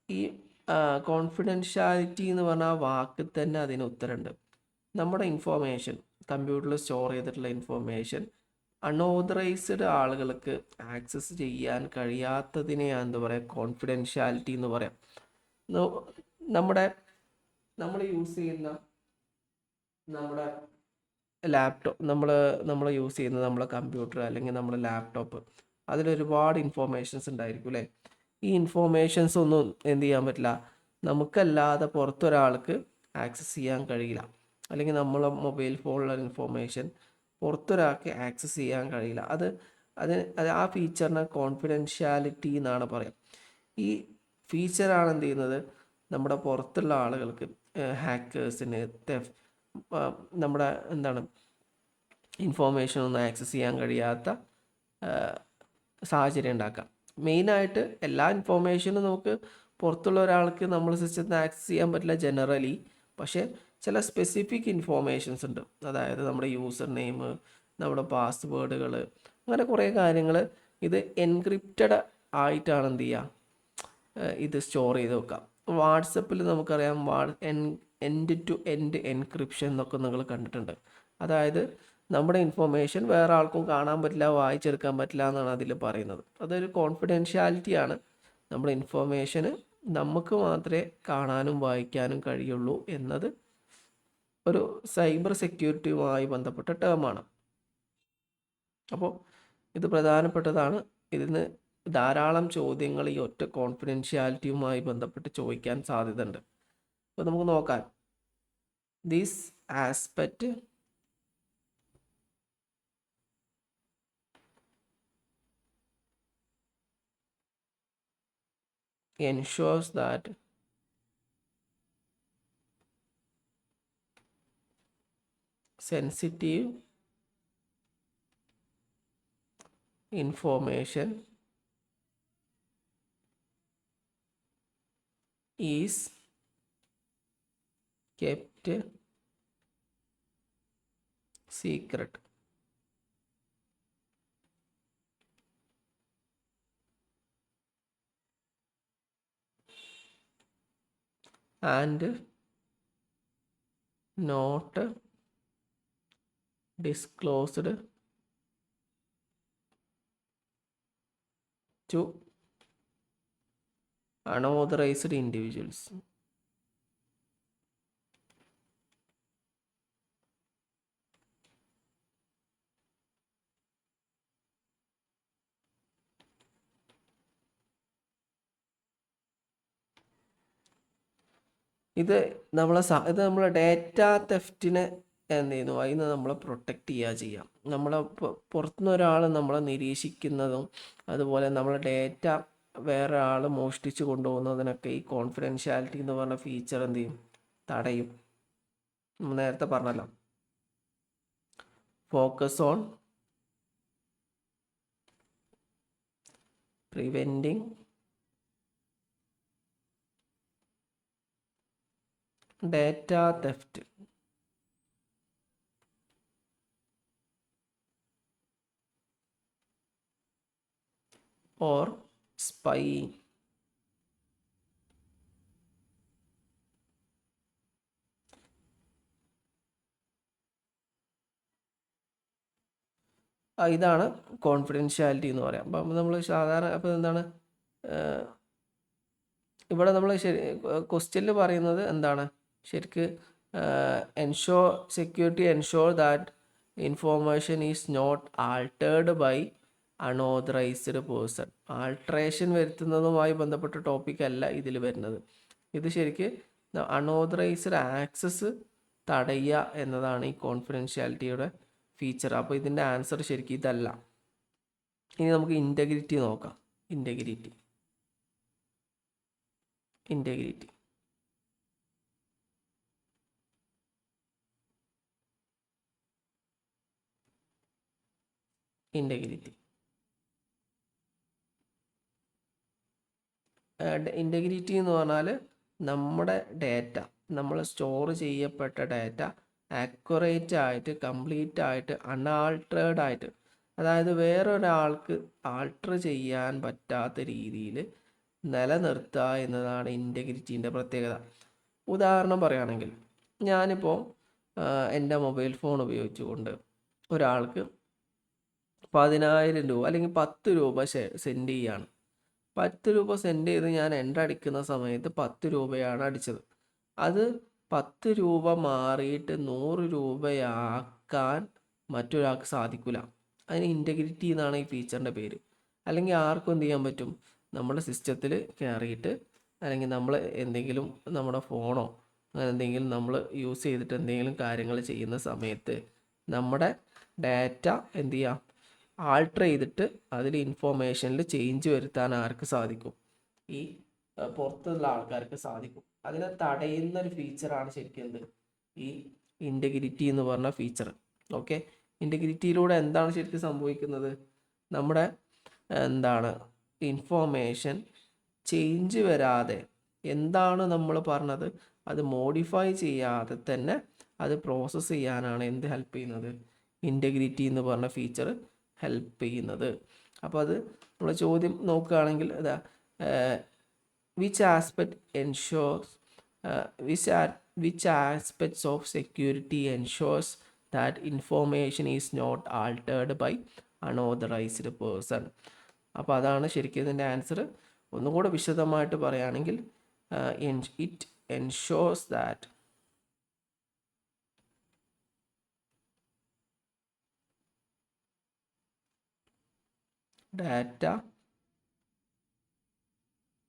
ഈ കോൺഫിഡൻഷ്യാലിറ്റി എന്ന് പറഞ്ഞ ആ വാക്കിൽ തന്നെ അതിന് ഉത്തരമുണ്ട്. നമ്മുടെ ഇൻഫോർമേഷൻ, കമ്പ്യൂട്ടറിൽ സ്റ്റോർ ചെയ്തിട്ടുള്ള ഇൻഫോർമേഷൻ അൺഓതറൈസ്ഡ് ആളുകൾക്ക് ആക്സസ് ചെയ്യാൻ കഴിയാത്തതിനെയാണ് എന്താ പറയുക, കോൺഫിഡൻഷ്യാലിറ്റി എന്ന് പറയാം. നമ്മൾ യൂസ് ചെയ്യുന്ന നമ്മുടെ ലാപ്ടോപ്പ്, നമ്മൾ യൂസ് ചെയ്യുന്ന നമ്മളെ കമ്പ്യൂട്ടർ അല്ലെങ്കിൽ നമ്മുടെ ലാപ്ടോപ്പ്, അതിലൊരുപാട് ഇൻഫോർമേഷൻസ് ഉണ്ടായിരിക്കും അല്ലേ. ഈ ഇൻഫോർമേഷൻസ് ഒന്നും എന്ത് ചെയ്യാൻ പറ്റില്ല, നമുക്കല്ലാതെ പുറത്തൊരാൾക്ക് ആക്സസ് ചെയ്യാൻ കഴിയില്ല. അല്ലെങ്കിൽ നമ്മളെ മൊബൈൽ ഫോണിലുള്ള ഇൻഫോർമേഷൻ പുറത്തൊരാൾക്ക് ആക്സസ് ചെയ്യാൻ കഴിയില്ല. അത് ആ ഫീച്ചറിനെ കോൺഫിഡൻഷ്യാലിറ്റി എന്നാണ് പറയാം. ഈ ഫീച്ചറാണ് എന്ത് ചെയ്യുന്നത്, നമ്മുടെ പുറത്തുള്ള ആളുകൾക്ക്, ഹാക്കേഴ്സിന്, നമ്മുടെ എന്താണ് ഇൻഫോർമേഷൻ ഒന്നും ആക്സസ് ചെയ്യാൻ കഴിയാത്ത സാഹചര്യം ഉണ്ടാക്കാം. മെയിനായിട്ട് എല്ലാ ഇൻഫോർമേഷനും നമുക്ക് പുറത്തുള്ള ഒരാൾക്ക് നമ്മൾ സിസ്റ്റത്തിന് ആക്സസ് ചെയ്യാൻ പറ്റില്ല ജനറലി. പക്ഷേ ചില സ്പെസിഫിക് ഇൻഫോർമേഷൻസ് ഉണ്ട്. അതായത് നമ്മുടെ യൂസർ നെയിം, നമ്മുടെ പാസ്വേഡുകൾ, അങ്ങനെ കുറേ കാര്യങ്ങൾ ഇത് എൻക്രിപ്റ്റഡ് ആയിട്ടാണ് എന്ത് ചെയ്യുക, ഇത് സ്റ്റോർ ചെയ്ത് വെക്കാം. വാട്സപ്പിൽ നമുക്കറിയാം എൻഡ് ടു എൻഡ് എൻക്രിപ്ഷൻ എന്നൊക്കെ നിങ്ങൾ കണ്ടിട്ടുണ്ട്. അതായത് നമ്മുടെ ഇൻഫോർമേഷൻ വേറെ ആൾക്കും കാണാൻ പറ്റില്ല, വായിച്ചെടുക്കാൻ പറ്റില്ല എന്നാണ് അതിൽ പറയുന്നത്. അതൊരു കോൺഫിഡൻഷ്യാലിറ്റിയാണ്. നമ്മുടെ ഇൻഫോർമേഷന് നമുക്ക് മാത്രമേ കാണാനും വായിക്കാനും കഴിയുള്ളൂ എന്നത് ഒരു സൈബർ സെക്യൂരിറ്റിയുമായി ബന്ധപ്പെട്ട ടേമാണ്. അപ്പോൾ ഇത് പ്രധാനപ്പെട്ടതാണ്. ഇതിന് ധാരാളം ചോദ്യങ്ങൾ ഈ ഒറ്റ കോൺഫിഡൻഷ്യാലിറ്റിയുമായി ബന്ധപ്പെട്ട് ചോദിക്കാൻ സാധ്യതയുണ്ട്. അപ്പോൾ നമുക്ക് നോക്കാം. This aspect ensures that sensitive information is kept secret. And not disclosed to unauthorized individuals. ഇത് നമ്മളെ ഡേറ്റ തെഫ്റ്റിനെ എന്ത് ചെയ്യുന്നു, അതിന് നമ്മളെ പ്രൊട്ടക്റ്റ് ചെയ്യാം. നമ്മളെ പുറത്തുനിന്ന് ഒരാൾ നമ്മളെ നിരീക്ഷിക്കുന്നതും അതുപോലെ നമ്മളെ ഡേറ്റ വേറെ ആൾ മോഷ്ടിച്ച് കൊണ്ടുപോകുന്നതിനൊക്കെ ഈ കോൺഫിഡൻഷ്യാലിറ്റി എന്ന് പറഞ്ഞ ഫീച്ചർ എന്ത് ചെയ്യും, തടയും. നേരത്തെ പറഞ്ഞല്ലോ, focus on preventing data theft or spying. ഇതാണ് കോൺഫിഡൻഷ്യാലിറ്റി എന്ന് പറയാം. അപ്പം നമ്മൾ സാധാരണ അപ്പോൾ എന്താണ് ഇവിടെ നമ്മൾ ക്വസ്റ്റ്യനിൽ പറയുന്നത് എന്താണ് ശരിക്ക് ensure security ensure that information is not altered by unauthorised person. Alteration വരുത്തുന്നതുമായി ബന്ധപ്പെട്ട ടോപ്പിക് അല്ല ഇതിൽ വരുന്നത്. ഇത് ശരിക്ക് അൺഓതറൈസ്ഡ് ആക്സസ് തടയുക എന്നതാണ് ഈ കോൺഫിഡൻഷ്യാലിറ്റിയുടെ ഫീച്ചർ. അപ്പോൾ ഇതിൻ്റെ ആൻസർ ശരിക്കും ഇതല്ല. ഇനി നമുക്ക് ഇൻറ്റഗ്രിറ്റി നോക്കാം. ഇൻറ്റഗ്രിറ്റി ഇൻറ്റഗ്രിറ്റി ഇൻറ്റഗ്രിറ്റി ഇൻറ്റഗ്രിറ്റി എന്ന് പറഞ്ഞാൽ നമ്മുടെ ഡാറ്റ, നമ്മൾ സ്റ്റോർ ചെയ്യപ്പെട്ട ഡാറ്റ ആക്യുറേറ്റ് ആയിട്ട്, കംപ്ലീറ്റ് ആയിട്ട്, അൺആൾട്ടേർഡ് ആയിട്ട്, അതായത് വേറൊരാൾക്ക് ആൾട്ടർ ചെയ്യാൻ പറ്റാത്ത രീതിയിൽ നിലനിർത്തുക എന്നതാണ് ഇൻറ്റഗ്രിറ്റീൻ്റെ പ്രത്യേകത. ഉദാഹരണം പറയുകയാണെങ്കിൽ, ഞാനിപ്പോൾ എൻ്റെ മൊബൈൽ ഫോൺ ഉപയോഗിച്ചുകൊണ്ട് ഒരാൾക്ക് 10,000 രൂപ അല്ലെങ്കിൽ 10 രൂപ സെൻഡ് ചെയ്യുകയാണ്. 10 രൂപ സെൻഡ് ചെയ്ത് ഞാൻ എൻ്റർ അടിക്കുന്ന സമയത്ത് 10 രൂപയാണ് അടിച്ചത്. അത് 10 രൂപ മാറിയിട്ട് 100 രൂപയാക്കാൻ മറ്റൊരാൾക്ക് സാധിക്കില്ല. അതിന് ഇൻറ്റഗ്രിറ്റി എന്നാണ് ഈ ഫീച്ചറിൻ്റെ പേര്. അല്ലെങ്കിൽ ആർക്കും എന്ത് ചെയ്യാൻ പറ്റും, നമ്മുടെ സിസ്റ്റത്തിൽ കയറിയിട്ട് അല്ലെങ്കിൽ നമ്മൾ എന്തെങ്കിലും നമ്മുടെ ഫോണോ അങ്ങനെ എന്തെങ്കിലും നമ്മൾ യൂസ് ചെയ്തിട്ട് എന്തെങ്കിലും കാര്യങ്ങൾ ചെയ്യുന്ന സമയത്ത് നമ്മുടെ ഡാറ്റ എന്ത് ചെയ്യാം, ആൾട്ടർ ചെയ്തിട്ട് അതിൽ ഇൻഫോർമേഷനിൽ ചേഞ്ച് വരുത്താൻ ആർക്ക് സാധിക്കും? ഈ പുറത്തുള്ള ആൾക്കാർക്ക് സാധിക്കും. അതിനെ തടയുന്ന ഒരു ഫീച്ചറാണ് ശരിക്കും എന്ത്, ഈ ഇൻറ്റഗ്രിറ്റി എന്ന് പറഞ്ഞ ഫീച്ചർ. ഓക്കെ, ഇൻറ്റഗ്രിറ്റിയിലൂടെ എന്താണ് ശരിക്കും സംഭവിക്കുന്നത്? നമ്മുടെ എന്താണ് ഇൻഫോർമേഷൻ ചേഞ്ച് വരാതെ, എന്താണ് നമ്മൾ പറഞ്ഞത് അത് മോഡിഫൈ ചെയ്യാതെ തന്നെ അത് പ്രോസസ്സ് ചെയ്യാനാണ് എന്ത് ഹെൽപ്പ് ചെയ്യുന്നത്? ഇൻറ്റഗ്രിറ്റി എന്ന് പറഞ്ഞ ഫീച്ചർ ഹെൽപ്പ് ചെയ്യുന്നത്. അപ്പോൾ അത് നമ്മൾ ചോദ്യം നോക്കുകയാണെങ്കിൽ അതാ which aspect ensures which aspects of security ensures that information is not altered by unauthorised person. അപ്പോൾ അതാണ് ശരിക്കും ഇതിൻ്റെ ആൻസർ. ഒന്നുകൂടെ വിശദമായിട്ട് പറയുകയാണെങ്കിൽ it ensures that data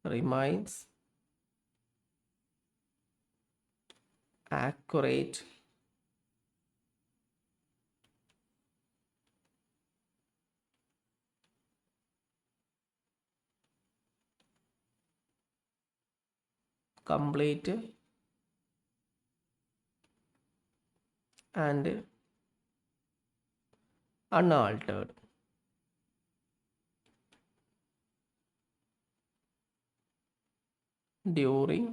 remains accurate, complete and unaltered. During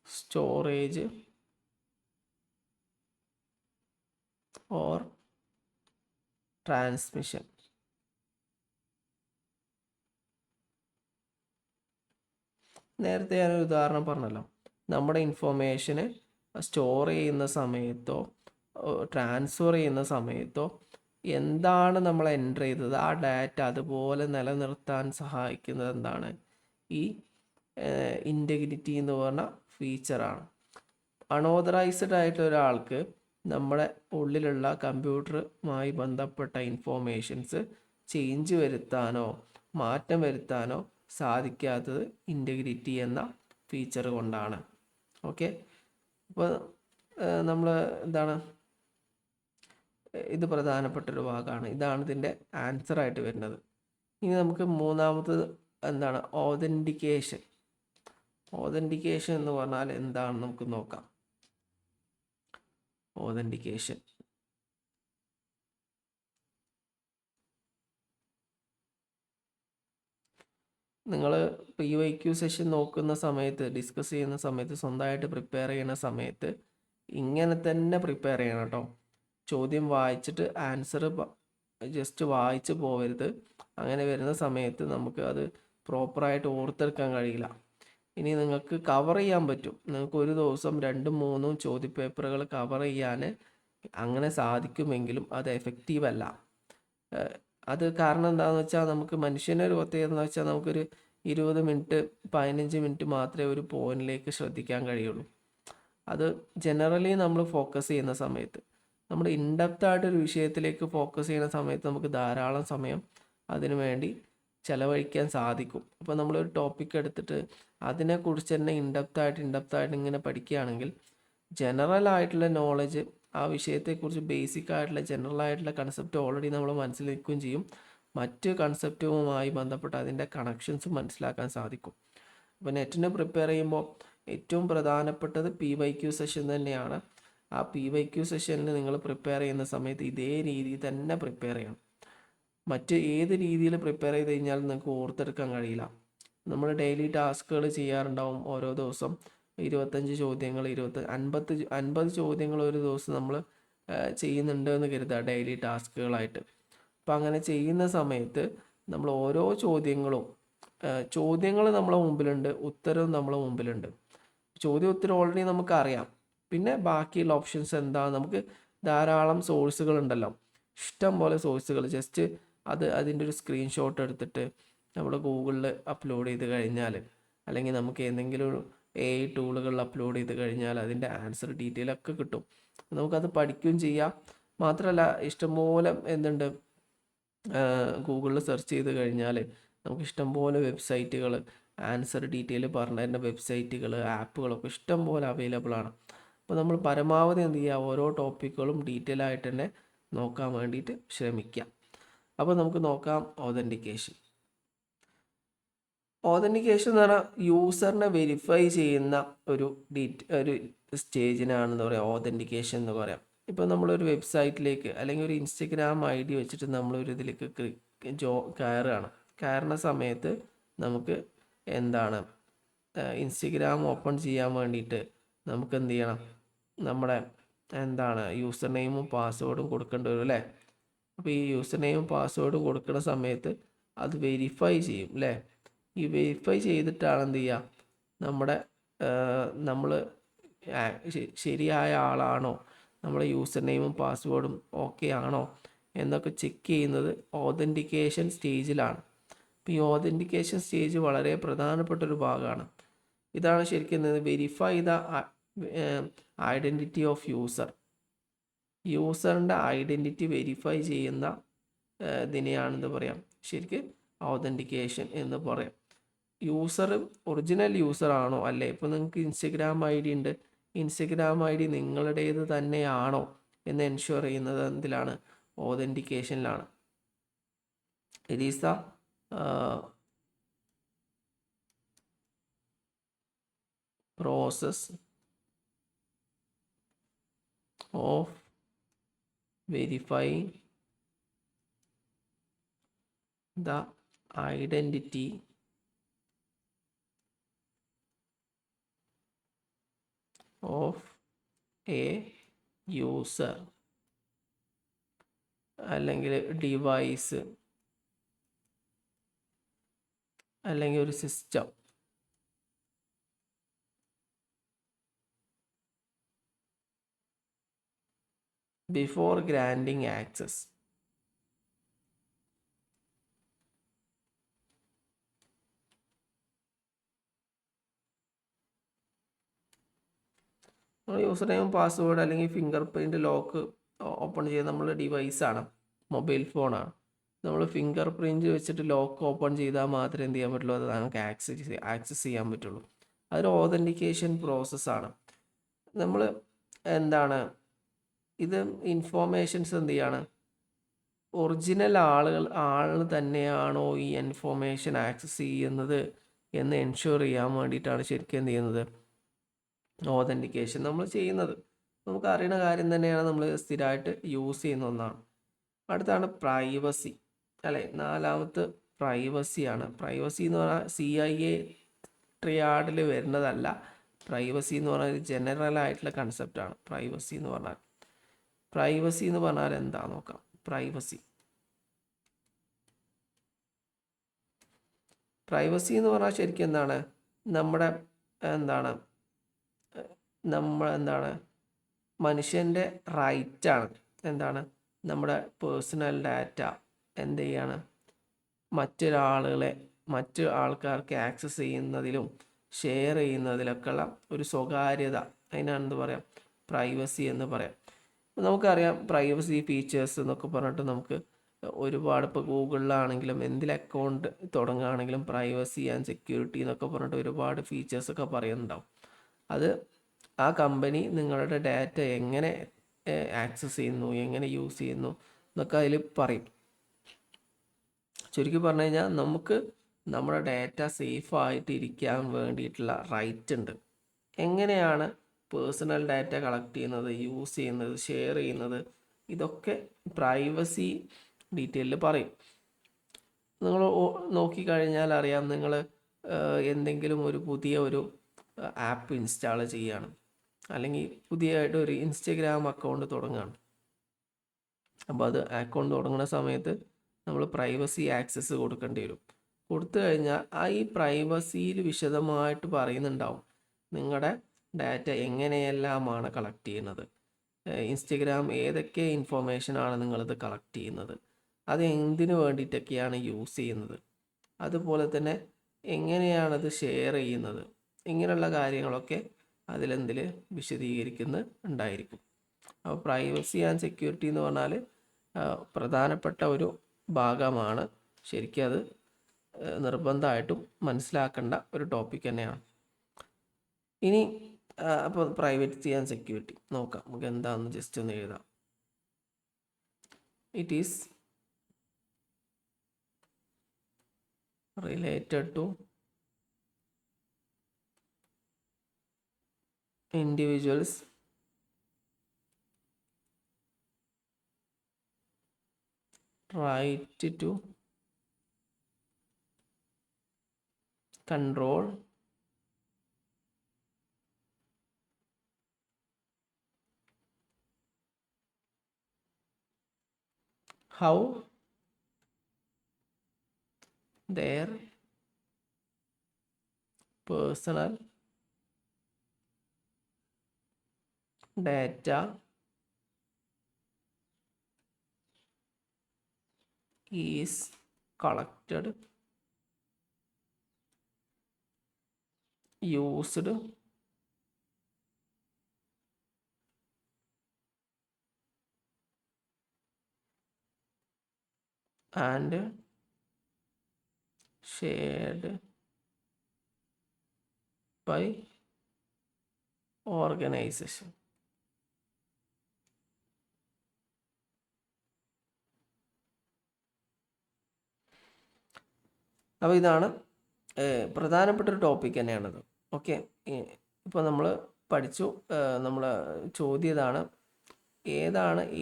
storage or transmission. നേരത്തെ ഞാനൊരു ഉദാഹരണം പറഞ്ഞല്ലോ, നമ്മുടെ ഇൻഫോർമേഷന് സ്റ്റോർ ചെയ്യുന്ന സമയത്തോ ട്രാൻസ്ഫർ ചെയ്യുന്ന സമയത്തോ എന്താണ് നമ്മൾ എൻ്റർ ചെയ്തത് ആ ഡാറ്റ അതുപോലെ നിലനിർത്താൻ സഹായിക്കുന്നത് എന്താണ്? ഈ ഇൻറ്റഗ്രിറ്റി എന്ന് പറഞ്ഞ ഫീച്ചറാണ്. അൺഓതറൈസ്ഡ് ആയിട്ട് ഒരാൾക്ക് നമ്മുടെ ഉള്ളിലുള്ള കമ്പ്യൂട്ടറുമായി ബന്ധപ്പെട്ട ഇൻഫോർമേഷൻസ് ചേഞ്ച് വരുത്താനോ മാറ്റം വരുത്താനോ സാധിക്കാത്തത് ഇൻറ്റഗ്രിറ്റി എന്ന ഫീച്ചർ കൊണ്ടാണ്. ഓക്കെ, അപ്പോൾ നമ്മൾ എന്താണ്, ഇത് പ്രധാനപ്പെട്ടൊരു ഭാഗമാണ്. ഇതാണ് ഇതിൻ്റെ ആൻസറായിട്ട് വരുന്നത്. ഇനി നമുക്ക് മൂന്നാമത്തത് എന്താണ്? ഓതൻറ്റിക്കേഷൻ. ഓതൻറ്റിക്കേഷൻ എന്ന് പറഞ്ഞാൽ എന്താണെന്ന് നമുക്ക് നോക്കാം. ഓതൻറ്റിക്കേഷൻ നിങ്ങൾ PYQ സെഷൻ നോക്കുന്ന സമയത്ത്, ഡിസ്കസ് ചെയ്യുന്ന സമയത്ത്, സ്വന്തമായിട്ട് പ്രിപ്പയർ ചെയ്യുന്ന സമയത്ത് ഇങ്ങനെ തന്നെ പ്രിപ്പയർ ചെയ്യണം കേട്ടോ. ചോദ്യം വായിച്ചിട്ട് ആൻസർ ജസ്റ്റ് വായിച്ച് പോകരുത്. അങ്ങനെ വരുന്ന സമയത്ത് നമുക്ക് അത് പ്രോപ്പറായിട്ട് ഓർത്തെടുക്കാൻ കഴിയില്ല. ഇനി നിങ്ങൾക്ക് കവർ ചെയ്യാൻ പറ്റും. നിങ്ങൾക്ക് ഒരു ദിവസം 2ഉം 3ഉം ചോദ്യപേപ്പറുകൾ കവർ ചെയ്യാൻ അങ്ങനെ സാധിക്കുമെങ്കിലും അത് എഫക്റ്റീവ് അല്ല. അത് കാരണം എന്താണെന്ന് വെച്ചാൽ നമുക്ക് മനുഷ്യനൊരു പ്രത്യേകത എന്ന് വെച്ചാൽ നമുക്കൊരു 20 മിനിറ്റ് 15 മിനിറ്റ് മാത്രമേ ഒരു പോയിന്റിലേക്ക് ശ്രദ്ധിക്കാൻ കഴിയുള്ളൂ. അത് ജനറലി നമ്മൾ ഫോക്കസ് ചെയ്യുന്ന സമയത്ത്, നമ്മൾ ഇൻഡെപ്ത് ആയിട്ടൊരു വിഷയത്തിലേക്ക് ഫോക്കസ് ചെയ്യുന്ന സമയത്ത് നമുക്ക് ധാരാളം സമയം അതിനു വേണ്ടി ചിലവഴിക്കാൻ സാധിക്കും. അപ്പോൾ നമ്മളൊരു ടോപ്പിക് എടുത്തിട്ട് അതിനെക്കുറിച്ച് തന്നെ ഇൻഡെപ്ത് ആയിട്ട് ഇങ്ങനെ പഠിക്കുകയാണെങ്കിൽ ജനറൽ ആയിട്ടുള്ള നോളജ്, ആ വിഷയത്തെക്കുറിച്ച് ബേസിക് ആയിട്ടുള്ള ജനറൽ ആയിട്ടുള്ള കൺസെപ്റ്റ് ഓൾറെഡി നമ്മൾ മനസ്സിൽ നിൽക്കുകയും ചെയ്യും. മറ്റ് കൺസെപ്റ്റുമായി ബന്ധപ്പെട്ട് അതിൻ്റെ കണക്ഷൻസ് മനസ്സിലാക്കാൻ സാധിക്കും. അപ്പോൾ നെറ്റിന് പ്രിപ്പയർ ചെയ്യുമ്പോൾ ഏറ്റവും പ്രധാനപ്പെട്ടത് PYQ സെഷൻ തന്നെയാണ്. ആ PYQ സെഷനിൽ നിങ്ങൾ പ്രിപ്പയർ ചെയ്യുന്ന സമയത്ത് ഇതേ രീതിയിൽ തന്നെ പ്രിപ്പയർ ചെയ്യണം. മറ്റ് ഏത് രീതിയിൽ പ്രിപ്പയർ ചെയ്ത് കഴിഞ്ഞാൽ നിങ്ങൾക്ക് ഓർത്തെടുക്കാൻ കഴിയില്ല. നമ്മൾ ഡെയിലി ടാസ്കുകൾ ചെയ്യാറുണ്ടാവും. ഓരോ ദിവസം 25 ചോദ്യങ്ങൾ, 50 ചോദ്യങ്ങൾ ഒരു ദിവസം നമ്മൾ ചെയ്യുന്നുണ്ട് എന്ന് കരുതുക ഡെയിലി ടാസ്കുകളായിട്ട്. അപ്പം അങ്ങനെ ചെയ്യുന്ന സമയത്ത് നമ്മൾ ഓരോ ചോദ്യങ്ങൾ നമ്മളെ മുമ്പിലുണ്ട്, ഉത്തരവും നമ്മളെ മുമ്പിലുണ്ട്. ചോദ്യം ഉത്തരം ഓൾറെഡി നമുക്കറിയാം. പിന്നെ ബാക്കിയുള്ള ഓപ്ഷൻസ് എന്താ, നമുക്ക് ധാരാളം സോഴ്സുകൾ ഉണ്ടല്ലോ, ഇഷ്ടം പോലെ സോഴ്സുകൾ. ജസ്റ്റ് അതിൻ്റെ ഒരു സ്ക്രീൻഷോട്ട് എടുത്തിട്ട് നമ്മൾ ഗൂഗിളിൽ അപ്ലോഡ് ചെയ്ത് കഴിഞ്ഞാൽ, അല്ലെങ്കിൽ നമുക്ക് ഏതെങ്കിലും AI ടൂളുകളിൽ അപ്ലോഡ് ചെയ്ത് കഴിഞ്ഞാൽ അതിൻ്റെ ആൻസർ ഡീറ്റെയിൽ ഒക്കെ കിട്ടും. നമുക്കത് പഠിക്കുകയും ചെയ്യാം. മാത്രമല്ല ഇഷ്ടംപോലെ എന്തുണ്ട്, ഗൂഗിളിൽ സെർച്ച് ചെയ്ത് കഴിഞ്ഞാൽ നമുക്ക് ഇഷ്ടംപോലെ വെബ്സൈറ്റുകൾ, ആൻസർ ഡീറ്റെയിൽ പറഞ്ഞു തരുന്ന വെബ്സൈറ്റുകൾ, ആപ്പുകളൊക്കെ ഇഷ്ടംപോലെ അവൈലബിൾ ആണ്. അപ്പോൾ നമ്മൾ പരമാവധി എന്ത് ചെയ്യുക, ഓരോ ടോപ്പിക്കുകളും ഡീറ്റെയിൽ ആയിട്ട് തന്നെ നോക്കാൻ വേണ്ടിയിട്ട് ശ്രമിക്കുക. അപ്പോൾ നമുക്ക് നോക്കാം ഓതൻറ്റിക്കേഷൻ. ഓതൻറ്റിക്കേഷൻ എന്ന് പറഞ്ഞാൽ യൂസറിനെ വെരിഫൈ ചെയ്യുന്ന ഒരു സ്റ്റേജിനാണ് എന്താ പറയുക ഓതൻറ്റിക്കേഷൻ എന്ന് പറയാം. ഇപ്പോൾ നമ്മളൊരു വെബ്സൈറ്റിലേക്ക് അല്ലെങ്കിൽ ഒരു ഇൻസ്റ്റഗ്രാം ID വെച്ചിട്ട് നമ്മളൊരു ഇതിലേക്ക് കയറുന്ന സമയത്ത് നമുക്ക് എന്താണ് ഇൻസ്റ്റഗ്രാം ഓപ്പൺ ചെയ്യാൻ വേണ്ടിയിട്ട് നമുക്ക് എന്ത് ചെയ്യണം, നമ്മുടെ യൂസർ നെയിമും പാസ്വേഡും കൊടുക്കേണ്ടി വരും അല്ലേ. അപ്പോൾ ഈ യൂസർ നെയിമും പാസ്വേഡും കൊടുക്കുന്ന സമയത്ത് അത് വെരിഫൈ ചെയ്യും അല്ലേ. ഈ വെരിഫൈ ചെയ്തിട്ടാണ് എന്ത് ചെയ്യുക, നമ്മൾ ശരിയായ ആളാണോ, നമ്മുടെ യൂസർ നെയിമും പാസ്വേഡും ഓക്കെ ആണോ എന്നൊക്കെ ചെക്ക് ചെയ്യുന്നത് ഓതൻറ്റിക്കേഷൻ സ്റ്റേജിലാണ്. അപ്പോൾ ഈ ഓതൻറ്റിക്കേഷൻ സ്റ്റേജ് വളരെ പ്രധാനപ്പെട്ടൊരു ഭാഗമാണ്. ഇതാണ് ശരിക്കും വെരിഫൈ ദ ഐഡൻറ്റിറ്റി ഓഫ് യൂസറിൻ്റെ ഐഡൻറ്റിറ്റി വെരിഫൈ ചെയ്യുന്ന ഇതിനെയാണെന്ന് പറയാം ശരിക്കും ഓതൻറ്റിക്കേഷൻ എന്ന് പറയാം. യൂസർ ഒറിജിനൽ യൂസർ ആണോ അല്ലേ. ഇപ്പോൾ നിങ്ങൾക്ക് ഇൻസ്റ്റഗ്രാം ID ഉണ്ട്, ഇൻസ്റ്റഗ്രാം ID നിങ്ങളുടേത് തന്നെയാണോ എന്ന് എൻഷുർ ചെയ്യുന്നത് എന്തിലാണ്, ഓതൻറ്റിക്കേഷനിലാണ്. It is the process of verifying the identity of a user അല്ലെങ്കിൽ ഡിവൈസ് അല്ലെങ്കിൽ ഒരു system before granting access. User name password അല്ലെങ്കിൽ ഫിംഗർ പ്രിൻറ്റ് ലോക്ക് ഓപ്പൺ ചെയ്യുന്ന നമ്മുടെ ഡിവൈസാണ്, മൊബൈൽ ഫോണാണ്. നമ്മൾ ഫിംഗർ പ്രിൻറ്റ് വെച്ചിട്ട് ലോക്ക് ഓപ്പൺ ചെയ്താൽ മാത്രമേ എന്ത് ചെയ്യാൻ പറ്റുള്ളൂ, അത് നമുക്ക് ആക്സസ് ചെയ്യാൻ പറ്റുള്ളൂ. അതൊരു ഓതൻറ്റിക്കേഷൻ പ്രോസസ്സാണ്. നമ്മൾ ഇത് ഇൻഫോർമേഷൻസ് എന്ത് ചെയ്യാണ്, ഒറിജിനൽ ആൾ തന്നെയാണോ ഈ ഇൻഫോർമേഷൻ ആക്സസ് ചെയ്യുന്നത് എന്ന് എൻഷുർ ചെയ്യാൻ വേണ്ടിയിട്ടാണ് ശരിക്കും എന്ത് ചെയ്യുന്നത്, ഓതൻറ്റിക്കേഷൻ നമ്മൾ ചെയ്യുന്നത്. നമുക്ക് അറിയുന്ന കാര്യം തന്നെയാണ്, നമ്മൾ സ്ഥിരമായിട്ട് യൂസ് ചെയ്യുന്ന ഒന്നാണ്. അടുത്താണ് പ്രൈവസി അല്ലേ. നാലാമത്തെ പ്രൈവസിയാണ്. പ്രൈവസി എന്ന് പറഞ്ഞാൽ CIA ട്രിയാഡിൽ വരുന്നതല്ല. പ്രൈവസി എന്ന് പറഞ്ഞാൽ ഒരു ജനറൽ ആയിട്ടുള്ള കൺസെപ്റ്റാണ്. പ്രൈവസി എന്ന് പറഞ്ഞാൽ എന്താ നോക്കാം. പ്രൈവസി എന്ന് പറഞ്ഞാൽ ശരിക്കും എന്താണ്, നമ്മുടെ എന്താണ് മനുഷ്യൻ്റെ റൈറ്റാണ് എന്താണ് നമ്മുടെ പേഴ്സണൽ ഡാറ്റ എന്ത് ചെയ്യാണ് മറ്റു ആൾക്കാർക്ക് ആക്സസ് ചെയ്യുന്നതിലും ഷെയർ ചെയ്യുന്നതിലൊക്കെയുള്ള ഒരു സ്വകാര്യത, അതിനാണ് എന്ത് പറയാം, പ്രൈവസി എന്ന് പറയാം. നമുക്കറിയാം പ്രൈവസി ഫീച്ചേഴ്സ് എന്നൊക്കെ പറഞ്ഞിട്ട് നമുക്ക് ഒരുപാട്, ഇപ്പോൾ ഗൂഗിളിലാണെങ്കിലും എന്തിൽ അക്കൗണ്ട് തുടങ്ങുകയാണെങ്കിലും പ്രൈവസി ആൻഡ് സെക്യൂരിറ്റി എന്നൊക്കെ പറഞ്ഞിട്ട് ഒരുപാട് ഫീച്ചേഴ്സൊക്കെ പറയുന്നുണ്ടാവും. അത് ആ കമ്പനി നിങ്ങളുടെ ഡാറ്റ എങ്ങനെ ആക്സസ് ചെയ്യുന്നു, എങ്ങനെ യൂസ് ചെയ്യുന്നു എന്നൊക്കെ അതിൽ പറയും. ചുരുക്കി പറഞ്ഞു കഴിഞ്ഞാൽ നമുക്ക് നമ്മുടെ ഡാറ്റ സേഫായിട്ട് ഇരിക്കാൻ വേണ്ടിയിട്ടുള്ള റൈറ്റ് ഉണ്ട്. എങ്ങനെയാണ് പേഴ്സണൽ ഡാറ്റ കളക്ട് ചെയ്യുന്നത്, യൂസ് ചെയ്യുന്നത്, ഷെയർ ചെയ്യുന്നത്, ഇതൊക്കെ പ്രൈവസി ഡീറ്റെയിലിൽ പറയും. നിങ്ങൾ നോക്കിക്കഴിഞ്ഞാൽ അറിയാം, നിങ്ങൾ എന്തെങ്കിലും ഒരു പുതിയ ഒരു ആപ്പ് ഇൻസ്റ്റാൾ ചെയ്യുകയാണ്, അല്ലെങ്കിൽ പുതിയതായിട്ട് ഒരു ഇൻസ്റ്റഗ്രാം അക്കൗണ്ട് തുടങ്ങുകയാണ്. അപ്പോൾ അത് അക്കൗണ്ട് തുടങ്ങുന്ന സമയത്ത് നമ്മൾ പ്രൈവസി ആക്സസ് കൊടുക്കേണ്ടി വരും. കൊടുത്തു കഴിഞ്ഞാൽ ഈ പ്രൈവസിയിൽ വിശദമായിട്ട് പറയുന്നുണ്ടാവും നിങ്ങളുടെ ഡാറ്റ എങ്ങനെയെല്ലാമാണ് കളക്ട് ചെയ്യുന്നത്, ഇൻസ്റ്റഗ്രാം ഏതൊക്കെ ഇൻഫോർമേഷനാണ് നിങ്ങളിത് കളക്ട് ചെയ്യുന്നത്, അത് എന്തിനു വേണ്ടിയിട്ടൊക്കെയാണ് യൂസ് ചെയ്യുന്നത്, അതുപോലെ തന്നെ എങ്ങനെയാണത് ഷെയർ ചെയ്യുന്നത്, ഇങ്ങനെയുള്ള കാര്യങ്ങളൊക്കെ അതിലെന്തിൽ വിശദീകരിക്കുന്നുണ്ടായിരിക്കും. അപ്പോൾ പ്രൈവസി ആൻഡ് സെക്യൂരിറ്റി എന്ന് പറഞ്ഞാൽ പ്രധാനപ്പെട്ട ഒരു ഭാഗമാണ്. ശരിക്കും അത് നിർബന്ധമായിട്ടും മനസ്സിലാക്കേണ്ട ഒരു ടോപ്പിക് തന്നെയാണ്. ഇനി അപ്പോൾ പ്രൈവസി ആൻഡ് സെക്യൂരിറ്റി നോക്കാം, നമുക്ക് എന്താണെന്ന് ജസ്റ്റ് ഒന്ന് എഴുതാം. It is related to individuals right to control how their personal data is collected, used, and shared by organization. അപ്പോൾ ഇതാണ് പ്രധാനപ്പെട്ട ഒരു ടോപ്പിക് തന്നെയാണത്. ഓക്കെ, ഇപ്പോൾ നമ്മൾ പഠിച്ചു, നമ്മൾ ചോദ്യം ഇതാണ്,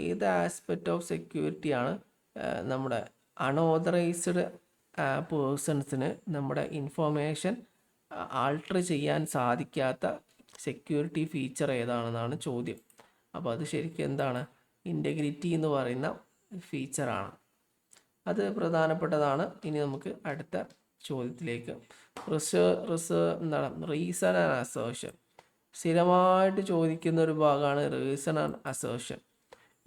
ഏത് ആസ്പെക്റ്റ് ഓഫ് സെക്യൂരിറ്റിയാണ് നമ്മുടെ അൺഓതറൈസ്ഡ് പേഴ്സൺസിന് നമ്മുടെ ഇൻഫോർമേഷൻ ആൾട്ടർ ചെയ്യാൻ സാധിക്കാത്ത സെക്യൂരിറ്റി ഫീച്ചർ ഏതാണെന്നാണ് ചോദ്യം. അപ്പോൾ അത് ശരിക്കും എന്താണ്, ഇൻറ്റഗ്രിറ്റി എന്ന് പറയുന്ന ഫീച്ചറാണ്. അത് പ്രധാനപ്പെട്ടതാണ്. ഇനി നമുക്ക് അടുത്ത ചോദ്യത്തിലേക്ക്, റീസൺ ആൻഡ് അസേർഷൻ. സ്ഥിരമായിട്ട് ചോദിക്കുന്ന ഒരു ഭാഗമാണ് റീസൺ ആൻഡ് അസേർഷൻ.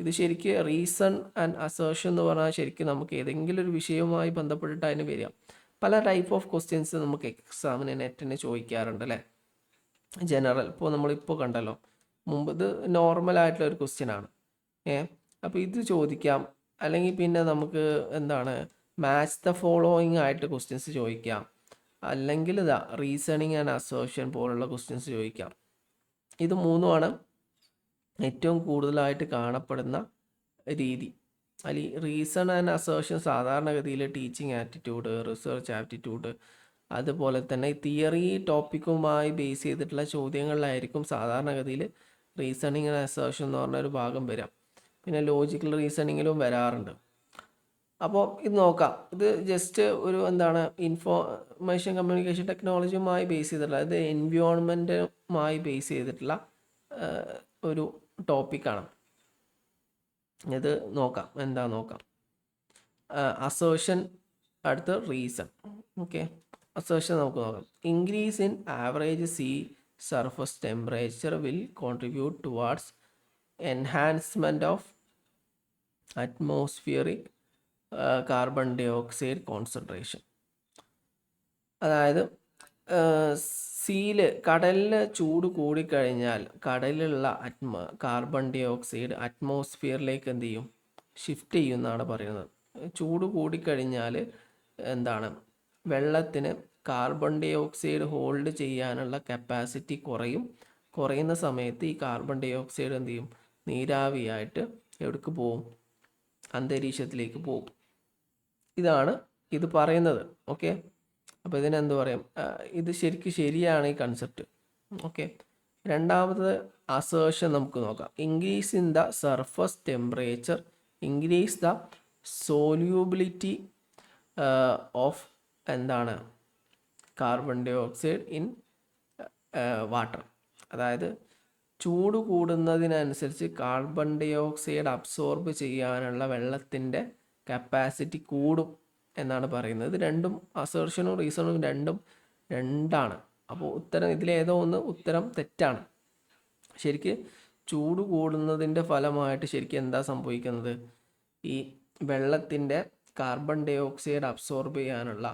ഇത് ശരിക്കും റീസൺ ആൻഡ് അസേർഷൻ എന്ന് പറഞ്ഞാൽ ശരിക്കും നമുക്ക് ഏതെങ്കിലും ഒരു വിഷയവുമായി ബന്ധപ്പെട്ടിട്ട് അതിന് വരിക. പല ടൈപ്പ് ഓഫ് ക്വസ്റ്റ്യൻസ് നമുക്ക് എക്സാമിന് നെറ്റിന് ചോദിക്കാറുണ്ട് അല്ലേ. ജനറൽ, ഇപ്പോൾ നമ്മളിപ്പോൾ കണ്ടല്ലോ, മുമ്പ് ഇത് നോർമലായിട്ടുള്ള ഒരു ക്വസ്റ്റ്യനാണ്. അപ്പോൾ ഇത് ചോദിക്കാം. അല്ലെങ്കിൽ പിന്നെ നമുക്ക് എന്താണ്, മാച്ച് ദ ഫോളോയിങ് ആയിട്ട് ക്വസ്റ്റ്യൻസ് ചോദിക്കാം. അല്ലെങ്കിൽ റീസണിങ് ആൻഡ് അസേർഷൻ പോലുള്ള ക്വസ്റ്റ്യൻസ് ചോദിക്കാം. ഇത് മൂന്നുമാണ് ഏറ്റവും കൂടുതലായിട്ട് കാണപ്പെടുന്ന രീതി. അല്ലെങ്കിൽ റീസൺ ആൻഡ് അസേർഷൻ സാധാരണഗതിയിൽ ടീച്ചിങ് ആറ്റിറ്റ്യൂഡ്, റിസർച്ച് ആപ്റ്റിറ്റ്യൂഡ്, അതുപോലെ തന്നെ തിയറി ടോപ്പിക്കുമായി ബേസ് ചെയ്തിട്ടുള്ള ചോദ്യങ്ങളിലായിരിക്കും സാധാരണഗതിയിൽ റീസണിങ് ആൻഡ് അസേർഷൻ എന്ന് പറഞ്ഞൊരു ഭാഗം വരാം. പിന്നെ ലോജിക്കൽ റീസണിങ്ങിലും വരാറുണ്ട്. അപ്പോൾ ഇത് നോക്കാം. ഇത് ജസ്റ്റ് ഒരു എന്താണ്, ഇൻഫോർമേഷൻ കമ്മ്യൂണിക്കേഷൻ ടെക്നോളജിയുമായി ബേസ് ചെയ്തിട്ടുള്ള, അത് എൻവയോൺമെൻറ്റുമായി ബേസ് ചെയ്തിട്ടുള്ള ഒരു ടോപ്പിക്കാണ്. ഇത് നോക്കാം, നോക്കാം. അസേർഷൻ അടുത്ത് റീസൺ. ഓക്കെ, അസേർഷൻ നമുക്ക് നോക്കാം. Increase in average sea surface temperature will contribute towards enhancement of atmospheric carbon dioxide concentration. അതായത് സീല് കടലിൽ ചൂട് കൂടിക്കഴിഞ്ഞാൽ കടലിലുള്ള കാർബൺ ഡൈ ഓക്സൈഡ് അറ്റ്മോസ്ഫിയറിലേക്ക് എന്ത് ചെയ്യും, ഷിഫ്റ്റ് ചെയ്യുമെന്നാണ് പറയുന്നത്. ചൂട് കൂടിക്കഴിഞ്ഞാൽ എന്താണ്, വെള്ളത്തിന് കാർബൺ ഡൈ ഓക്സൈഡ് ഹോൾഡ് ചെയ്യാനുള്ള കപ്പാസിറ്റി കുറയുന്ന സമയത്ത് ഈ കാർബൺ ഡൈ ഓക്സൈഡ് എന്ത് ചെയ്യും, നീരാവിയായിട്ട് എവിടേക്ക് പോവും, അന്തരീക്ഷത്തിലേക്ക് പോകും. ഇതാണ് ഇത് പറയുന്നത്. ഓക്കെ, അപ്പോൾ ഇതിനെന്ത് പറയും, ഇത് ശരിയാണ് ഈ കൺസെപ്റ്റ്. ഓക്കെ, രണ്ടാമത് അസേർഷൻ നമുക്ക് നോക്കാം. Increase in the surface temperature increase the solubility of എന്താണ്, carbon dioxide in water. അതായത് ചൂട് കൂടുന്നതിനനുസരിച്ച് കാർബൺ ഡൈ ഓക്സൈഡ് അബ്സോർബ് ചെയ്യാനുള്ള വെള്ളത്തിൻ്റെ കപ്പാസിറ്റി കൂടും എന്നാണ് പറയുന്നത്. ഇത് രണ്ടും അസേർഷനും റീസണും രണ്ടാണ്. അപ്പോൾ ഇതിലേതോ ഒന്ന് ഉത്തരം തെറ്റാണ്. ശരിക്ക് ചൂട് കൂടുന്നതിൻ്റെ ഫലമായിട്ട് ശരിക്കും എന്താ സംഭവിക്കുന്നത്, ഈ വെള്ളത്തിൻ്റെ കാർബൺ ഡൈ ഓക്സൈഡ് അബ്സോർബ് ചെയ്യാനുള്ള,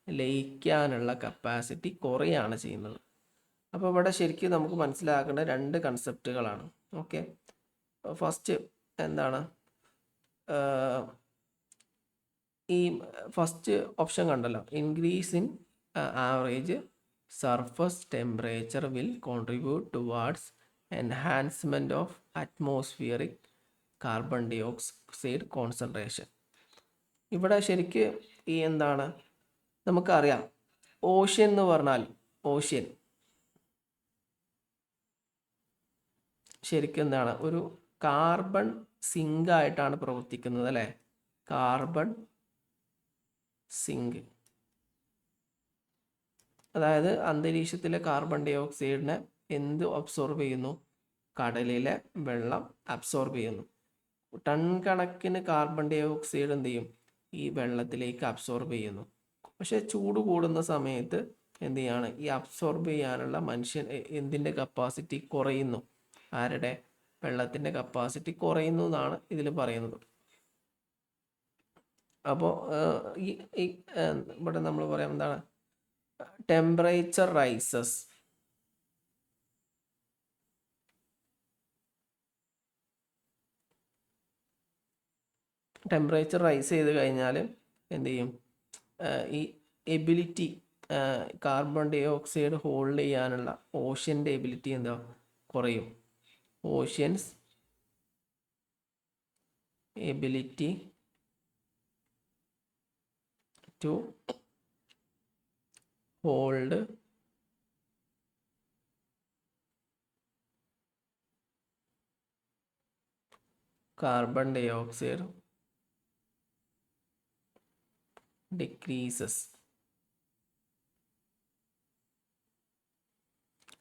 ലയിക്കാനുള്ള കപ്പാസിറ്റി കുറയാണ് ചെയ്യുന്നത്. അപ്പോൾ ഇവിടെ ശരിക്കും നമുക്ക് മനസ്സിലാക്കേണ്ട രണ്ട് കൺസെപ്റ്റുകളാണ്. ഓക്കെ, ഫസ്റ്റ് എന്താണ്, ഈ ഫസ്റ്റ് ഓപ്ഷൻ കണ്ടല്ലോ, increase in average surface temperature will contribute towards enhancement of atmospheric carbon dioxide concentration. ഇവിടെ ശരിക്ക് ഈ എന്താണ്, നമുക്കറിയാം ഓഷ്യൻ എന്ന് പറഞ്ഞാൽ, ഓഷ്യൻ ശരിക്കും എന്താണ്, ഒരു കാർബൺ സിങ്ക് ആയിട്ടാണ് പ്രവർത്തിക്കുന്നത് അല്ലേ, കാർബൺ സിങ്ക്. അതായത് അന്തരീക്ഷത്തിലെ കാർബൺ ഡൈ ഓക്സൈഡിനെ എന്ത് അബ്സോർബ് ചെയ്യുന്നു, കടലിലെ വെള്ളം അബ്സോർബ് ചെയ്യുന്നു. ടൺ കണക്കിന് കാർബൺ ഡൈ ഓക്സൈഡ് എന്ത് ചെയ്യും, ഈ വെള്ളത്തിലേക്ക് അബ്സോർബ് ചെയ്യുന്നു. പക്ഷേ ചൂട് കൂടുന്ന സമയത്ത് എന്ത് ചെയ്യാണ്, ഈ അബ്സോർബ് ചെയ്യാനുള്ള എന്തിൻ്റെ കപ്പാസിറ്റി കുറയുന്നു, ആരുടെ, വെള്ളത്തിൻ്റെ കപ്പാസിറ്റി കുറയുന്നു എന്നാണ് ഇതിൽ പറയുന്നത്. അപ്പോൾ ഇവിടെ നമ്മൾ പറയാം എന്താണ്, ടെമ്പറേച്ചർ റൈസസ്, ടെമ്പറേച്ചർ റൈസ് ചെയ്ത് കഴിഞ്ഞാൽ എന്ത് ചെയ്യും, ഈ ability, carbon dioxide hold ചെയ്യാനുള്ള ഓഷ്യൻ്റെ എബിലിറ്റി എന്താ, കുറയും. Ocean's ability to hold carbon dioxide decreases.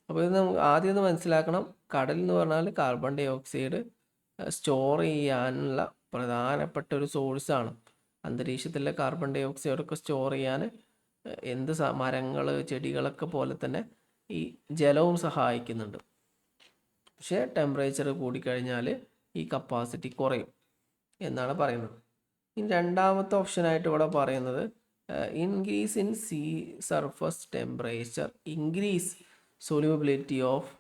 അപ്പോൾ ഇത് നമുക്ക് ആദ്യം ഒന്ന് മനസ്സിലാക്കണം, കടൽ എന്ന് പറഞ്ഞാൽ കാർബൺ ഡൈ ഓക്സൈഡ് സ്റ്റോർ ചെയ്യാനുള്ള പ്രധാനപ്പെട്ട ഒരു സോഴ്സാണ്. അന്തരീക്ഷത്തിലെ കാർബൺ ഡൈ ഓക്സൈഡൊക്കെ സ്റ്റോർ ചെയ്യാൻ മരങ്ങൾ, ചെടികളൊക്കെ പോലെ തന്നെ ഈ ജലവും സഹായിക്കുന്നുണ്ട്. പക്ഷേ ടെമ്പറേച്ചർ കൂടിക്കഴിഞ്ഞാൽ ഈ കപ്പാസിറ്റി കുറയും എന്നാണ് പറയുന്നത്. ഇനി രണ്ടാമത്തെ ഓപ്ഷനായിട്ട് ഇവിടെ പറയുന്നത് increase in sea surface temperature increase solubility of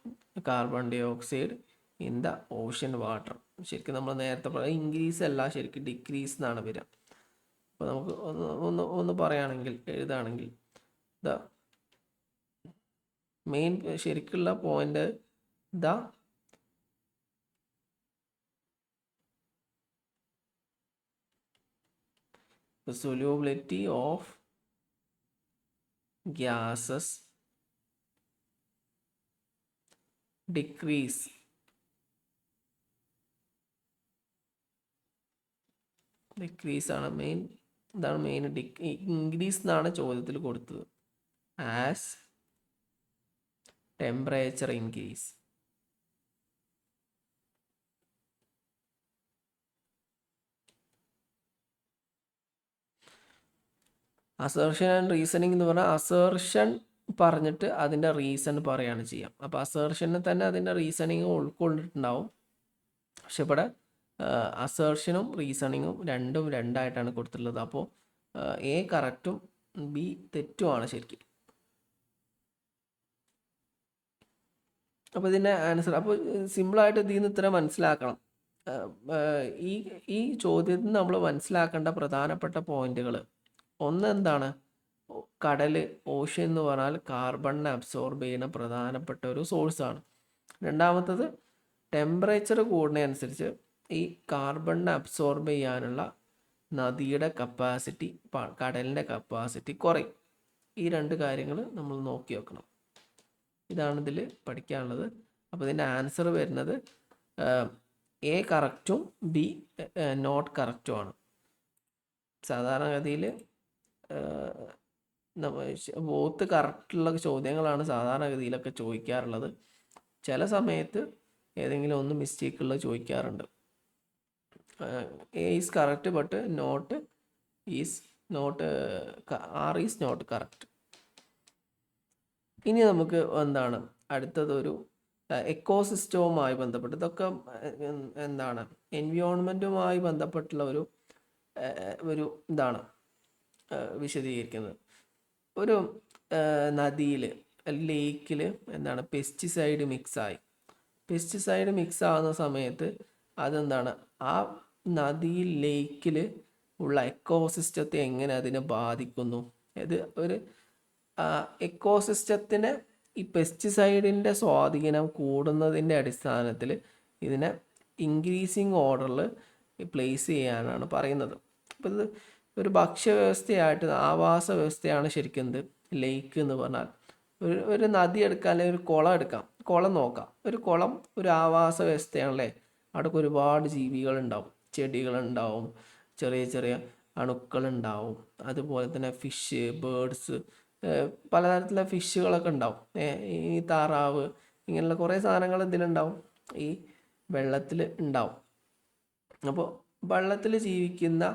carbon dioxide in the ocean water. ശരിക്കും നമ്മൾ നേരത്തെ പറയാം, ഇൻക്രീസ് അല്ല, ശരിക്കും ഡിക്രീസ് എന്നാണ് വരിക. അപ്പോൾ നമുക്ക് ഒന്ന് പറയുകയാണെങ്കിൽ, എഴുതുകയാണെങ്കിൽ, ദ മെയിൻ ശരിക്കുള്ള point, the solubility of gases decrease ആണ് മെയിൻ. ഇതാണ് മെയിൻ. ഇൻക്രീസ് എന്നാണ് ചോദ്യത്തിൽ കൊടുത്തത്, as temperature increase. Assertion and reasoning എന്ന് പറഞ്ഞാൽ അസേർഷൻ പറഞ്ഞിട്ട് അതിൻ്റെ റീസൺ പറയുകയാണ് ചെയ്യാം. അപ്പോൾ അസേർഷനിൽ തന്നെ അതിൻ്റെ റീസണിങ് ഉൾക്കൊണ്ടിട്ടുണ്ടാവും. പക്ഷെ ഇവിടെ അസേർഷനും റീസണിങ്ങും രണ്ടും രണ്ടായിട്ടാണ് കൊടുത്തിട്ടുള്ളത്. അപ്പോൾ എ കറക്റ്റും ബി തെറ്റുമാണ് ശരിക്കും. അപ്പോൾ ഇതിൻ്റെ ആൻസർ, അപ്പോൾ സിമ്പിളായിട്ട് ഇതിൽ നിന്ന് ഇത്ര മനസ്സിലാക്കണം. ഈ ഈ ചോദ്യത്തിൽ നമ്മൾ മനസ്സിലാക്കേണ്ട പ്രധാനപ്പെട്ട പോയിന്റുകൾ, ഒന്ന് എന്താണ്, കടൽ, ഓഷ്യൻ എന്ന് പറഞ്ഞാൽ കാർബണിനെ അബ്സോർബ് ചെയ്യുന്ന പ്രധാനപ്പെട്ട ഒരു സോഴ്സാണ്. രണ്ടാമത്തത് ടെമ്പറേച്ചർ കൂടുന്നതനുസരിച്ച് ഈ കാർബണിനെ അബ്സോർബ് ചെയ്യാനുള്ള നദിയുടെ കപ്പാസിറ്റി, കടലിൻ്റെ കപ്പാസിറ്റി കുറയും. ഈ രണ്ട് കാര്യങ്ങൾ നമ്മൾ നോക്കി വെക്കണം. ഇതാണ് ഇതിൽ പഠിക്കാനുള്ളത്. അപ്പോൾ ഇതിൻ്റെ ആൻസർ വരുന്നത് എ കറക്റ്റും ബി നോട്ട് കറക്റ്റുമാണ്. സാധാരണഗതിയിൽ ബോത്ത് കറക്റ്റുള്ള ചോദ്യങ്ങളാണ് സാധാരണഗതിയിലൊക്കെ ചോദിക്കാറുള്ളത്. ചില സമയത്ത് ഏതെങ്കിലും ഒന്ന് മിസ്റ്റേക്കുള്ള ചോദിക്കാറുണ്ട്. A is correct but not is not, R is not correct. ഇനി നമുക്ക് എന്താണ് അടുത്തതൊരു എക്കോസിസ്റ്റവുമായി ബന്ധപ്പെട്ട്, ഇതൊക്കെ എന്താണ് എൻവയോൺമെൻറ്റുമായി ബന്ധപ്പെട്ടുള്ള ഒരു ഇതാണ് വിശദീകരിക്കുന്നത്. ഒരു നദിയിൽ, ലേക്കിൽ എന്താണ് പെസ്റ്റിസൈഡ് മിക്സ് ആകുന്ന സമയത്ത് അതെന്താണ് ആ നദിയിൽ, ലേക്കിൽ ഉള്ള എക്കോസിസ്റ്റത്തെ എങ്ങനെ അതിനെ ബാധിക്കുന്നു. ഇത് ഒരു എക്കോസിസ്റ്റത്തിന് ഈ പെസ്റ്റിസൈഡിൻ്റെ സ്വാധീനം കൂടുന്നതിൻ്റെ അടിസ്ഥാനത്തിൽ ഇതിനെ ഇൻക്രീസിങ് ഓർഡറിൽ പ്ലേസ് ചെയ്യാനാണ് പറയുന്നത്. അപ്പോൾ ഇത് ഒരു ഭക്ഷ്യവ്യവസ്ഥയായിട്ട്, ആവാസ വ്യവസ്ഥയാണ് ശരിക്കും എന്ത് ലേക്ക് എന്ന് പറഞ്ഞാൽ. ഒരു നദി എടുക്കാം, അല്ലെങ്കിൽ ഒരു കുളം എടുക്കാം, കുളം നോക്കാം. ഒരു കുളം ഒരു ആവാസ വ്യവസ്ഥയാണല്ലേ. അവിടെ ഒരുപാട് ജീവികളുണ്ടാവും, ചെടികളുണ്ടാവും, ചെറിയ ചെറിയ അണുക്കളുണ്ടാവും, അതുപോലെ തന്നെ ഫിഷ്, ബേർഡ്സ്, പലതരത്തിലുള്ള ഫിഷുകളൊക്കെ ഉണ്ടാവും. ഈ താറാവ്, ഇങ്ങനെയുള്ള കുറേ സാധനങ്ങൾ ഇതിലുണ്ടാവും, ഈ വെള്ളത്തിൽ ഉണ്ടാവും. അപ്പോൾ വെള്ളത്തിൽ ജീവിക്കുന്ന,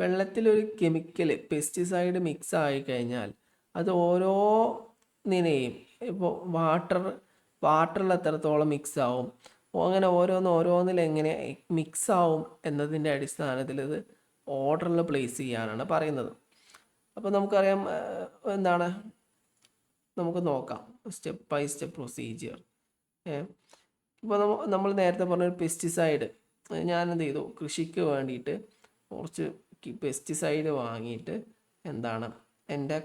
വെള്ളത്തിലൊരു കെമിക്കൽ പെസ്റ്റിസൈഡ് മിക്സ് ആയിക്കഴിഞ്ഞാൽ അത് ഓരോന്നിനെയും, ഇപ്പോൾ വാട്ടറിൽ എത്രത്തോളം മിക്സ് ആവും, അങ്ങനെ ഓരോന്നിൽ എങ്ങനെ മിക്സ് ആവും എന്നതിൻ്റെ അടിസ്ഥാനത്തിൽ ഇത് ഓർഡറിൽ പ്ലേസ് ചെയ്യാനാണ് പറയുന്നത്. അപ്പോൾ നമുക്കറിയാം എന്താണ്, നമുക്ക് നോക്കാം സ്റ്റെപ്പ് ബൈ സ്റ്റെപ്പ് പ്രൊസീജിയർ. ഇപ്പോൾ നമ്മൾ നേരത്തെ പറഞ്ഞൊരു പെസ്റ്റിസൈഡ്, ഞാനെന്ത് ചെയ്തു, കൃഷിക്ക് വേണ്ടിയിട്ട് കുറച്ച് പെസ്റ്റിസൈഡ് വാങ്ങിയിട്ട് എന്താണ് എൻ്റെ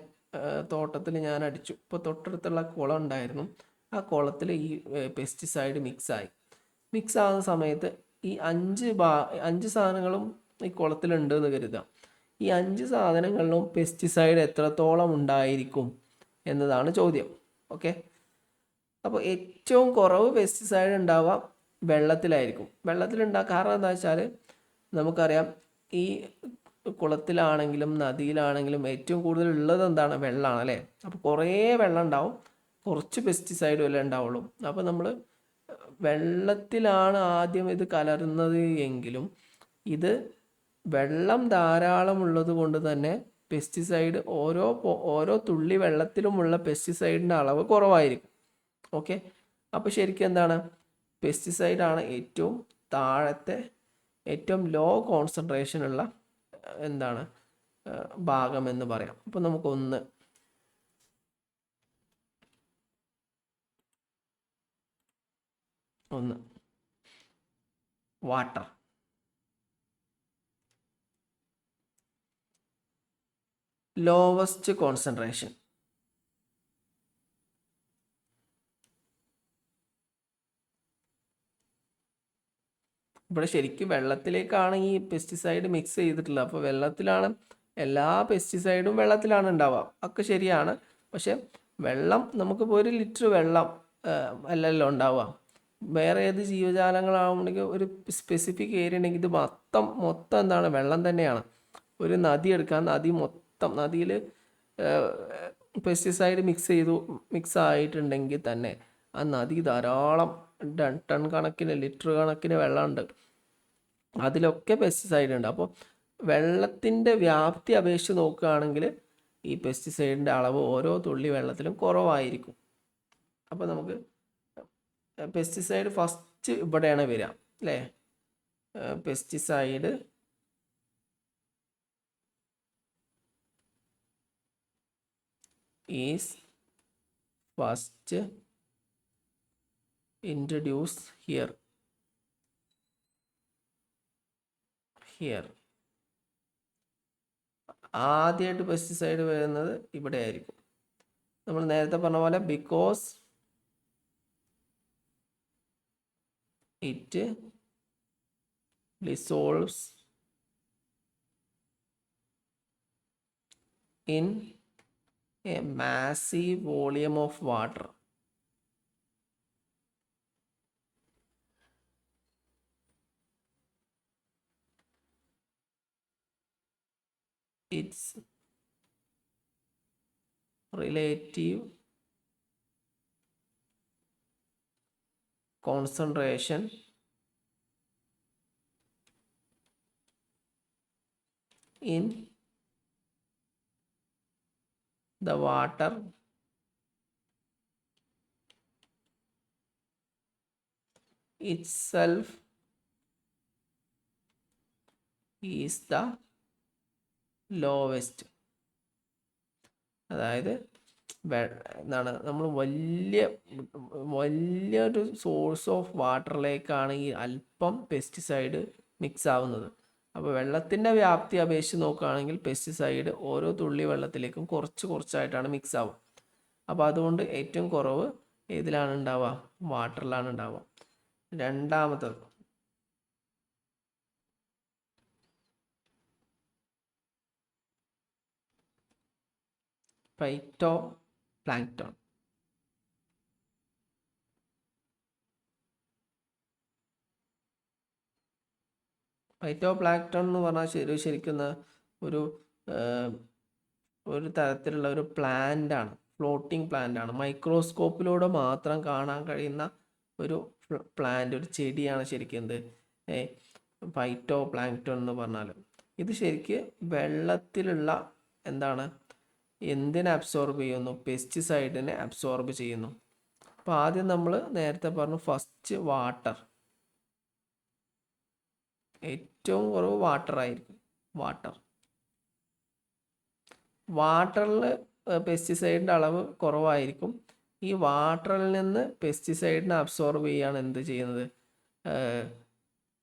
തോട്ടത്തിൽ ഞാൻ അടിച്ചു. ഇപ്പോൾ തൊട്ടടുത്തുള്ള കുളം ഉണ്ടായിരുന്നു, ആ കുളത്തിൽ ഈ പെസ്റ്റിസൈഡ് മിക്സ് ആകുന്ന സമയത്ത് ഈ അഞ്ച് സാധനങ്ങളും ഈ കുളത്തിലുണ്ട് എന്ന് കരുതാം. ഈ 5 സാധനങ്ങളിലും പെസ്റ്റിസൈഡ് എത്രത്തോളം ഉണ്ടായിരിക്കും എന്നതാണ് ചോദ്യം. ഓക്കെ, അപ്പോൾ ഏറ്റവും കുറവ് പെസ്റ്റിസൈഡ് ഉണ്ടാവുക വെള്ളത്തിലായിരിക്കും. കാരണം എന്താ വെച്ചാൽ നമുക്കറിയാം ഈ കുളത്തിലാണെങ്കിലും നദിയിലാണെങ്കിലും ഏറ്റവും കൂടുതൽ ഉള്ളത് എന്താണ്, വെള്ളമാണ് അല്ലേ. അപ്പോൾ കുറേ വെള്ളം ഉണ്ടാവും, കുറച്ച് പെസ്റ്റിസൈഡ് വല്ല ഉണ്ടാവുള്ളൂ. അപ്പോൾ നമ്മൾ വെള്ളത്തിലാണ് ആദ്യം ഇത് കലരുന്നത് എങ്കിലും ഇത് വെള്ളം ധാരാളം ഉള്ളത് കൊണ്ട് തന്നെ പെസ്റ്റിസൈഡ് ഓരോ തുള്ളി വെള്ളത്തിലുമുള്ള പെസ്റ്റിസൈഡിൻ്റെ അളവ് കുറവായിരിക്കും. ഓക്കെ, അപ്പോൾ ശരിക്കും എന്താണ്, പെസ്റ്റിസൈഡാണ് ഏറ്റവും താഴത്തെ, ഏറ്റവും ലോ കോൺസെൻട്രേഷൻ ഉള്ള എന്താണ് ഭാഗം എന്ന് പറയാം. അപ്പോൾ നമുക്കൊന്ന് വാട്ടർ, ലോവസ്റ്റ് കോൺസെൻട്രേഷൻ. ഇവിടെ ശരിക്കും വെള്ളത്തിലേക്കാണ് ഈ പെസ്റ്റിസൈഡ് മിക്സ് ചെയ്തിട്ടുള്ളത്. അപ്പോൾ വെള്ളത്തിലാണ് എല്ലാ പെസ്റ്റിസൈഡും വെള്ളത്തിലാണ് ഉണ്ടാവുക, ഒക്കെ ശരിയാണ്. പക്ഷെ വെള്ളം, നമുക്കിപ്പോൾ 1 ലിറ്റർ വെള്ളം അല്ലല്ലോ ഉണ്ടാവുക. വേറെ ഏത് ജീവജാലങ്ങളാവുണ്ടെങ്കിൽ ഒരു സ്പെസിഫിക് ഏരിയ ഉണ്ടെങ്കിൽ ഇത് മൊത്തം എന്താണ്, വെള്ളം തന്നെയാണ്. ഒരു നദി എടുക്കാം, നദിയിൽ പെസ്റ്റിസൈഡ് മിക്സ് ആയിട്ടുണ്ടെങ്കിൽ തന്നെ ആ നദി ധാരാളം ടൺ കണക്കിന്, ലിറ്റർ കണക്കിന് വെള്ളമുണ്ട്, അതിലൊക്കെ പെസ്റ്റിസൈഡ് ഉണ്ട്. അപ്പോൾ വെള്ളത്തിൻ്റെ വ്യാപ്തി അപേക്ഷിച്ച് നോക്കുകയാണെങ്കിൽ ഈ പെസ്റ്റിസൈഡിൻ്റെ അളവ് ഓരോ തുള്ളി വെള്ളത്തിലും കുറവായിരിക്കും. അപ്പോൾ നമുക്ക് പെസ്റ്റിസൈഡ് ഫസ്റ്റ് ഇവിടെയാണ് വരിക അല്ലേ? Pesticide is first introduce here. ആദ്യമായിട്ട് പെസ്റ്റിസൈഡ് വരുന്നത് ഇവിടെ ആയിരിക്കും. നമ്മൾ നേരത്തെ പറഞ്ഞ പോലെ because it dissolves in A massive volume of water. Its relative concentration in the water itself is the lowest. അതായത് എന്താണ്, നമ്മൾ വലിയൊരു സോഴ്സ് ഓഫ് വാട്ടറിലേക്കാണ് ഈ അല്പം പെസ്റ്റിസൈഡ് മിക്സ് ആവുന്നത്. അപ്പോൾ വെള്ളത്തിൻ്റെ വ്യാപ്തി അപേക്ഷിച്ച് നോക്കുകയാണെങ്കിൽ പെസ്റ്റിസൈഡ് ഓരോ തുള്ളി വെള്ളത്തിലേക്കും കുറച്ചായിട്ടാണ് മിക്സ് ആവുക. അപ്പോൾ അതുകൊണ്ട് ഏറ്റവും കുറവ് ഏതിലാണ് ഉണ്ടാവുക? വാട്ടറിലാണ് ഉണ്ടാവുക. രണ്ടാമത്തത് ഫൈറ്റോ പ്ലാങ്ക്ടൺ. ഫൈറ്റോ പ്ലാങ്ക്ടൺ എന്ന് പറഞ്ഞാൽ ശരിക്കും ഒരു തരത്തിലുള്ള ഒരു പ്ലാന്റാണ്, ഫ്ലോട്ടിംഗ് പ്ലാന്റാണ്. മൈക്രോസ്കോപ്പിലൂടെ മാത്രം കാണാൻ കഴിയുന്ന ഒരു പ്ലാന്റ്, ഒരു ചെടിയാണ് ശരിക്കും എന്ത് ഫൈറ്റോ പ്ലാങ്ക്ടൺ എന്ന് പറഞ്ഞാൽ. ഇത് ശരിക്ക് വെള്ളത്തിലുള്ള എന്താണ്, എന്തിനെ അബ്സോർബ് ചെയ്യുന്നു? പെസ്റ്റിസൈഡിനെ അബ്സോർബ് ചെയ്യുന്നു. അപ്പോൾ ആദ്യം നമ്മൾ നേരത്തെ പറഞ്ഞു ഫസ്റ്റ് വാട്ടർ, ഏറ്റവും കുറവ് വാട്ടർ ആയിരിക്കും. വാട്ടറിൽ പെസ്റ്റിസൈഡിൻ്റെ അളവ് കുറവായിരിക്കും. ഈ വാട്ടറിൽ നിന്ന് പെസ്റ്റിസൈഡിനെ അബ്സോർബ് ചെയ്യുകയാണ് എന്ത് ചെയ്യുന്നത്?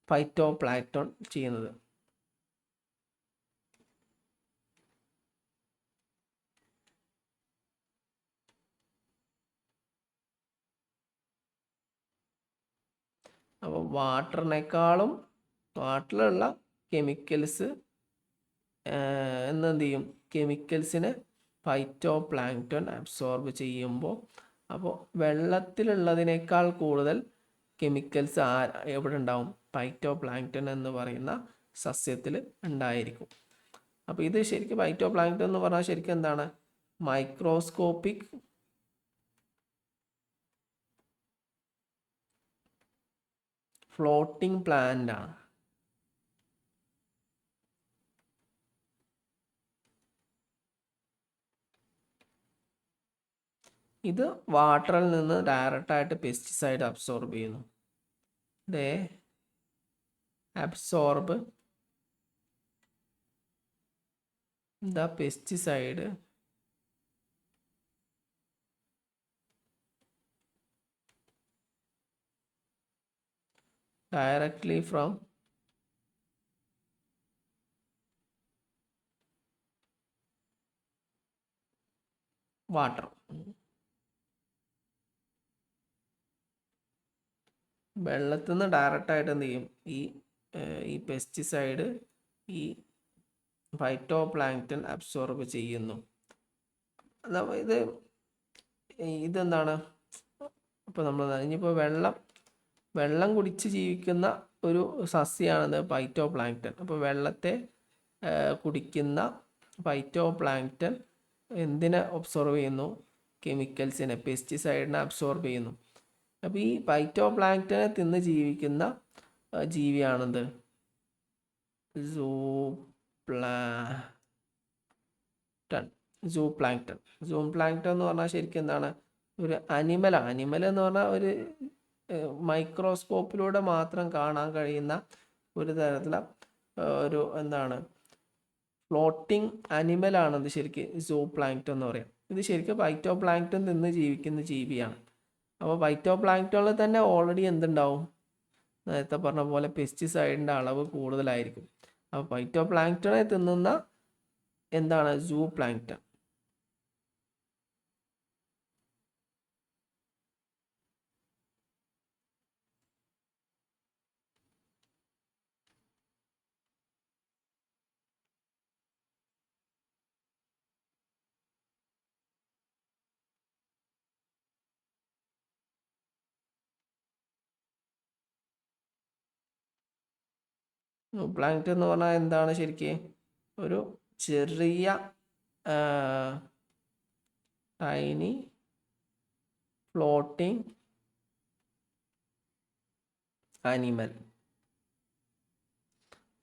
ഫൈറ്റോ പ്ലാങ്ക്ടൺ ചെയ്യുന്നത്. അപ്പോൾ വാട്ടറിലുള്ള കെമിക്കൽസ് എന്ത് ചെയ്യും? കെമിക്കൽസിനെ ഫൈറ്റോ പ്ലാങ്ക്ടൺ അബ്സോർബ് ചെയ്യുമ്പോൾ, അപ്പോൾ വെള്ളത്തിലുള്ളതിനേക്കാൾ കൂടുതൽ കെമിക്കൽസ് എവിടെ ഉണ്ടാവും? ഫൈറ്റോ പ്ലാങ്ക്ടൺ എന്ന് പറയുന്ന സസ്യത്തിൽ ഉണ്ടായിരിക്കും. അപ്പോൾ ഇത് ശരിക്കും ഫൈറ്റോ പ്ലാങ്ക്ടൺ എന്ന് പറഞ്ഞാൽ ശരിക്കും എന്താണ്? മൈക്രോസ്കോപ്പിക് ഫ്ലോട്ടിംഗ് പ്ലാന്റ് ആണ്. ഇത് വാട്ടറിൽ നിന്ന് ഡയറക്റ്റായിട്ട് പെസ്റ്റിസൈഡ് അബ്സോർബ് ചെയ്യുന്നു. They absorb the pesticide directly from water. വെള്ളത്തിൽ നിന്ന് ഡയറക്റ്റായിട്ട് എന്ത് ചെയ്യും? ഈ പെസ്റ്റിസൈഡ് ഈ ഫൈറ്റോ പ്ലാങ്ക്ടൺ അബ്സോർബ് ചെയ്യുന്നു. ഇതെന്താണ്? അപ്പോൾ നമ്മൾ ഇനിയിപ്പോൾ വെള്ളം കുടിച്ച് ജീവിക്കുന്ന ഒരു സസ്യമാണത് ഫൈറ്റോ പ്ലാങ്ക്ടൺ. അപ്പോൾ വെള്ളത്തെ കുടിക്കുന്ന ഫൈറ്റോ പ്ലാങ്ക്ടൺ എന്തിനെ അബ്സോർബ് ചെയ്യുന്നു? കെമിക്കൽസിനെ, പെസ്റ്റിസൈഡിനെ അബ്സോർബ് ചെയ്യുന്നു. അപ്പോൾ ഈ ഫൈറ്റോ പ്ലാങ്ക്ടനെ തിന്ന് ജീവിക്കുന്ന ജീവിയാണെന്ത്? സൂപ്ലാങ്ക്ടൺ. സൂ പ്ലാങ്ക്ടൺ. സൂ പ്ലാങ്ക്ടൺ എന്ന് പറഞ്ഞാൽ ശരിക്കും എന്താണ്, ഒരു അനിമലാണ്. അനിമൽ എന്ന് പറഞ്ഞാൽ ഒരു മൈക്രോസ്കോപ്പിലൂടെ മാത്രം കാണാൻ കഴിയുന്ന ഒരു തരത്തിലുള്ള ഒരു എന്താണ് ഫ്ലോട്ടിംഗ് അനിമലാണിത് ശരിക്കും സൂ പ്ലാങ്ക്ടൺ എന്ന് പറയാം. ഇത് ശരിക്കും ഫൈറ്റോ പ്ലാങ്ക്ടൺ തിന്ന് ജീവിക്കുന്ന ജീവിയാണ്. അപ്പോൾ ഫൈറ്റോ പ്ലാങ്ക്ടണിൽ തന്നെ ഓൾറെഡി എന്തുണ്ടാവും, നേരത്തെ പറഞ്ഞ പോലെ പെസ്റ്റിസൈഡിൻ്റെ അളവ് കൂടുതലായിരിക്കും. അപ്പോൾ ഫൈറ്റോ പ്ലാങ്ക്ടണെ തിന്നുന്ന എന്താണ് സൂ പ്ലാങ്ക്ടൺ. സൂ പ്ലാങ്ക്ടൺ എന്ന് പറഞ്ഞാൽ എന്താണ് ശരിക്കും, ഒരു ചെറിയ ടൈനി ഫ്ലോട്ടിംഗ് അനിമൽ.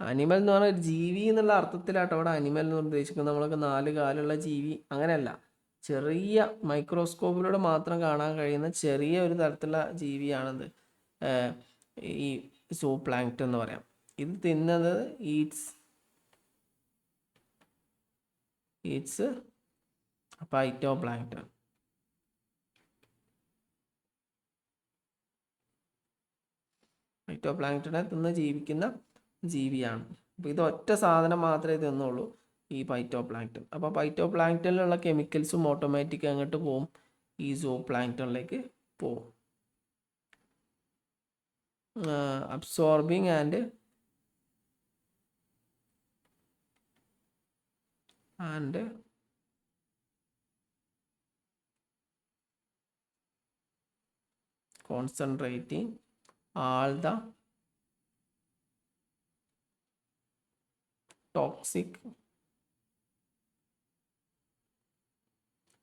അനിമൽ എന്ന് പറഞ്ഞാൽ ഒരു ജീവി എന്നുള്ള അർത്ഥത്തിലാട്ടോ അവിടെ അനിമൽ എന്ന് ഉദ്ദേശിക്കുന്നത്. നമ്മളൊക്കെ 4 കാലുള്ള ജീവി അങ്ങനെയല്ല, ചെറിയ മൈക്രോസ്കോപ്പിലൂടെ മാത്രം കാണാൻ കഴിയുന്ന ചെറിയ ഒരു തരത്തിലുള്ള ജീവിയാണിത് ഈ സൂ പ്ലാങ്ക്ടൺ എന്ന് പറയാം. ഇത് തിന്നത് ഈറ്റ്സ് ഫൈറ്റോ പ്ലാങ്ക്ടൺ. ഫൈറ്റോ പ്ലാങ്ക്ടനെ തിന്ന് ജീവിക്കുന്ന ജീവിയാണ്. അപ്പോൾ ഇത് ഒറ്റ സാധനം മാത്രമേ തിന്നുള്ളൂ, ഈ ഫൈറ്റോ പ്ലാങ്ക്ടൺ. അപ്പോൾ ഫൈറ്റോ പ്ലാങ്ക്ടണിലുള്ള കെമിക്കൽസും ഓട്ടോമാറ്റിക് അങ്ങോട്ട് പോവും, ഈ സൂ പ്ലാങ്ക്ടണിലേക്ക് പോവും. Absorbing and concentrating all the toxic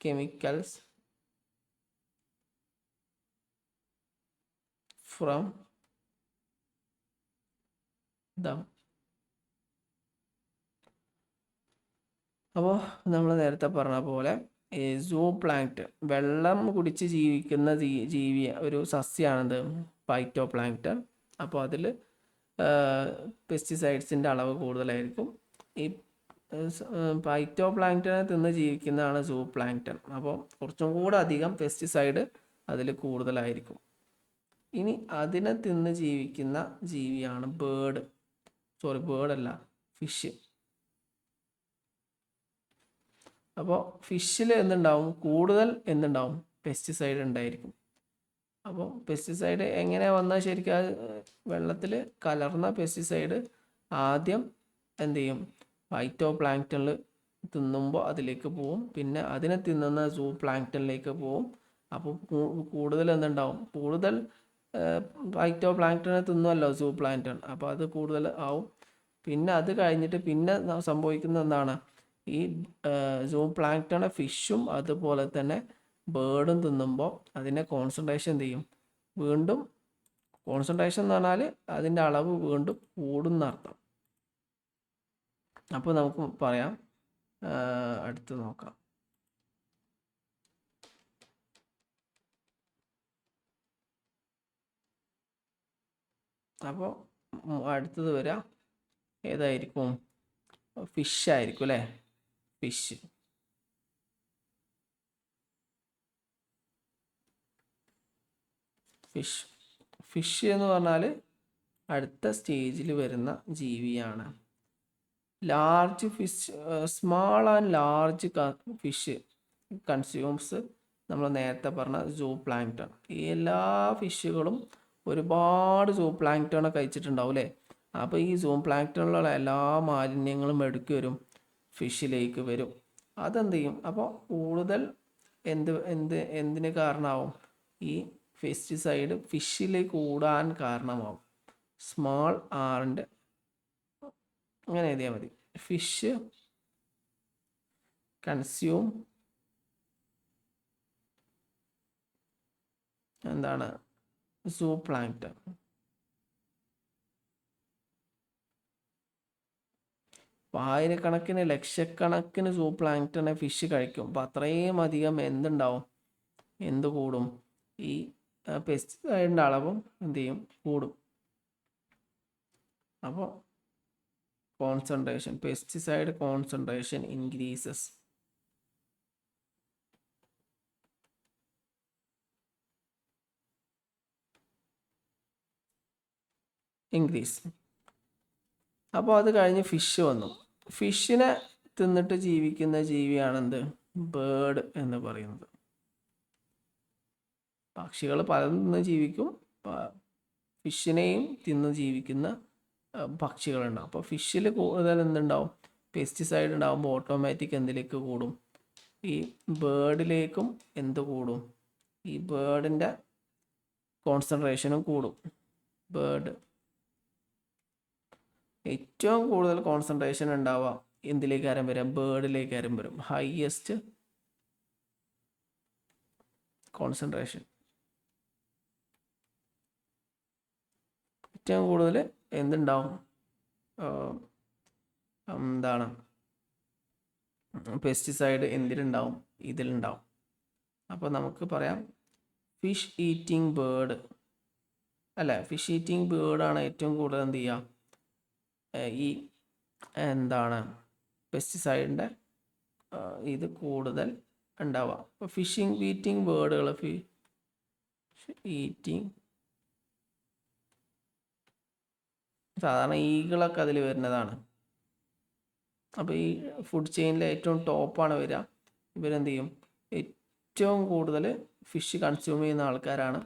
chemicals from them. അപ്പോൾ നമ്മൾ നേരത്തെ പറഞ്ഞ പോലെ സൂ പ്ലാങ്ക്ടൺ വെള്ളം കുടിച്ച് ജീവിക്കുന്ന ജീവി ഒരു സസ്യമാണിത് ഫൈറ്റോ പ്ലാങ്ക്ടൺ. അപ്പോൾ അതിൽ പെസ്റ്റിസൈഡ്സിൻ്റെ അളവ് കൂടുതലായിരിക്കും. ഈ ഫൈറ്റോ പ്ലാങ്ക്ടനെ തിന്ന് ജീവിക്കുന്നതാണ് സൂ പ്ലാങ്ക്ടൺ. അപ്പോൾ കുറച്ചും കൂടെ അധികം പെസ്റ്റിസൈഡ് അതിൽ കൂടുതലായിരിക്കും. ഇനി അതിനെ തിന്ന് ജീവിക്കുന്ന ജീവിയാണ് ബേർഡല്ല, ഫിഷ്. അപ്പോൾ ഫിഷിൽ എന്തുണ്ടാവും പെസ്റ്റിസൈഡ് ഉണ്ടായിരിക്കും. അപ്പോൾ പെസ്റ്റിസൈഡ് എങ്ങനെ വന്നാൽ ശരിക്കും വെള്ളത്തിൽ കലർന്ന പെസ്റ്റിസൈഡ് ആദ്യം എന്ത് ചെയ്യും, ഫൈറ്റോ പ്ലാങ്ക്ടണിൽ തിന്നുമ്പോൾ അതിലേക്ക് പോവും, പിന്നെ അതിനെ തിന്നുന്ന സൂ പ്ലാങ്ക്ടണിലേക്ക് പോവും. അപ്പോൾ കൂടുതൽ കൂടുതൽ ഫൈറ്റോ പ്ലാങ്ക്ടനെ തിന്നുമല്ലോ സൂ പ്ലാങ്ക്ടൺ, അപ്പോൾ അത് കൂടുതൽ ആവും. പിന്നെ അത് കഴിഞ്ഞിട്ട് പിന്നെ സംഭവിക്കുന്ന എന്താണ്, ഈ സൂ പ്ലാങ്ക്ടണെ ഫിഷും അതുപോലെ തന്നെ ബേർഡും തിന്നുമ്പോൾ അതിൻ്റെ കോൺസെൻട്രേഷൻ എന്ത് ചെയ്യും, വീണ്ടും കോൺസെൻട്രേഷൻ എന്ന് പറഞ്ഞാൽ അതിൻ്റെ അളവ് വീണ്ടും കൂടുന്നർത്ഥം. അപ്പോൾ നമുക്ക് പറയാം, അടുത്ത് നോക്കാം. അപ്പോൾ അടുത്തത് വരാം ഏതായിരിക്കും, ഫിഷ് ആയിരിക്കും അല്ലേ. ഫിഷ് എന്ന് പറഞ്ഞാൽ അടുത്ത സ്റ്റേജിൽ വരുന്ന ജീവിയാണ്. Large fish, small and large fish consumes നമ്മൾ നേരത്തെ പറഞ്ഞ സൂ പ്ലാങ്ക്ടൺ. ഈ എല്ലാ ഫിഷുകളും ഒരുപാട് സൂ പ്ലാങ്ക്ടണെ കഴിച്ചിട്ടുണ്ടാവും അല്ലേ. അപ്പോൾ ഈ സൂ പ്ലാങ്ക്ടണിലുള്ള എല്ലാ മാലിന്യങ്ങളും എടുക്കി വരും, ഫിഷിലേക്ക് വരും. അതെന്ത് ചെയ്യും, അപ്പോൾ കൂടുതൽ എന്തിന് കാരണമാവും, ഈ പെസ്റ്റിസൈഡ് ഫിഷിൽ കൂടാൻ കാരണമാവും. സ്മാൾ ആറിൻ്റെ അങ്ങനെ എഴുതിയാൽ മതി. ഫിഷ് കൺസ്യൂം എന്താണ് സൂ പ്ലാങ്ക്ടൺ. അപ്പോൾ ആയിരക്കണക്കിന് ലക്ഷക്കണക്കിന് സൂ പ്ലാങ്ക്ടനെ ഫിഷ് കഴിക്കും. അപ്പോൾ അത്രയും അധികം എന്തുണ്ടാവും, എന്ത് കൂടും, ഈ പെസ്റ്റിസൈഡിൻ്റെ അളവും എന്ത് ചെയ്യും, കൂടും. അപ്പോൾ കോൺസെൻട്രേഷൻ, പെസ്റ്റിസൈഡ് കോൺസെൻട്രേഷൻ ഇൻക്രീസസ്. അപ്പോൾ അത് കഴിഞ്ഞ് ഫിഷ് വന്നു. ഫിഷിനെ തിന്നിട്ട് ജീവിക്കുന്ന ജീവിയാണെന്ത്, ബേർഡ് എന്ന് പറയുന്നത്. പക്ഷികൾ പലതും തിന്ന് ജീവിക്കും, ഫിഷിനെയും തിന്ന് ജീവിക്കുന്ന പക്ഷികളുണ്ടാവും. അപ്പോൾ ഫിഷിൽ കൂടുതൽ എന്തുണ്ടാവും, പെസ്റ്റിസൈഡ് ഉണ്ടാകുമ്പോൾ ഓട്ടോമാറ്റിക് എന്തിലേക്ക് കൂടും, ഈ ബേർഡിലേക്കും എന്ത് കൂടും, ഈ ബേർഡിൻ്റെ കോൺസെൻട്രേഷനും കൂടും. ബേർഡ് ഏറ്റവും കൂടുതൽ കോൺസെൻട്രേഷൻ ഉണ്ടാവുക എന്തിലേക്കാരും വരാം, ബേർഡിലേക്കാരും വരും. ഹയസ്റ്റ് കോൺസെൻട്രേഷൻ, ഏറ്റവും കൂടുതൽ എന്തുണ്ടാവും, എന്താണ്, പെസ്റ്റിസൈഡ് എന്തിലുണ്ടാവും, ഇതിലുണ്ടാവും. അപ്പോൾ നമുക്ക് പറയാം ഫിഷ് ഈറ്റിംഗ് ബേർഡ് അല്ലേ, ഫിഷ് ഈറ്റിംഗ് ബേർഡാണ് ഏറ്റവും കൂടുതൽ എന്ത് ചെയ്യുക, ഈ എന്താണ് പെസ്റ്റിസൈഡിൻ്റെ ഇത് കൂടുതൽ ഉണ്ടാവുക. അപ്പോൾ ഫിഷിംഗ് ഈറ്റിംഗ് ബേർഡുകൾ, ഫിഷ് ഈറ്റിംഗ് സാധാരണ ഈകളൊക്കെ അതിൽ വരുന്നതാണ്. അപ്പോൾ ഈ ഫുഡ് ചെയിനിലെ ഏറ്റവും ടോപ്പാണ് വരിക. ഇവരെന്ത് ചെയ്യും, ഏറ്റവും കൂടുതൽ ഫിഷ് കൺസ്യൂം ചെയ്യുന്ന ആൾക്കാരാണ്.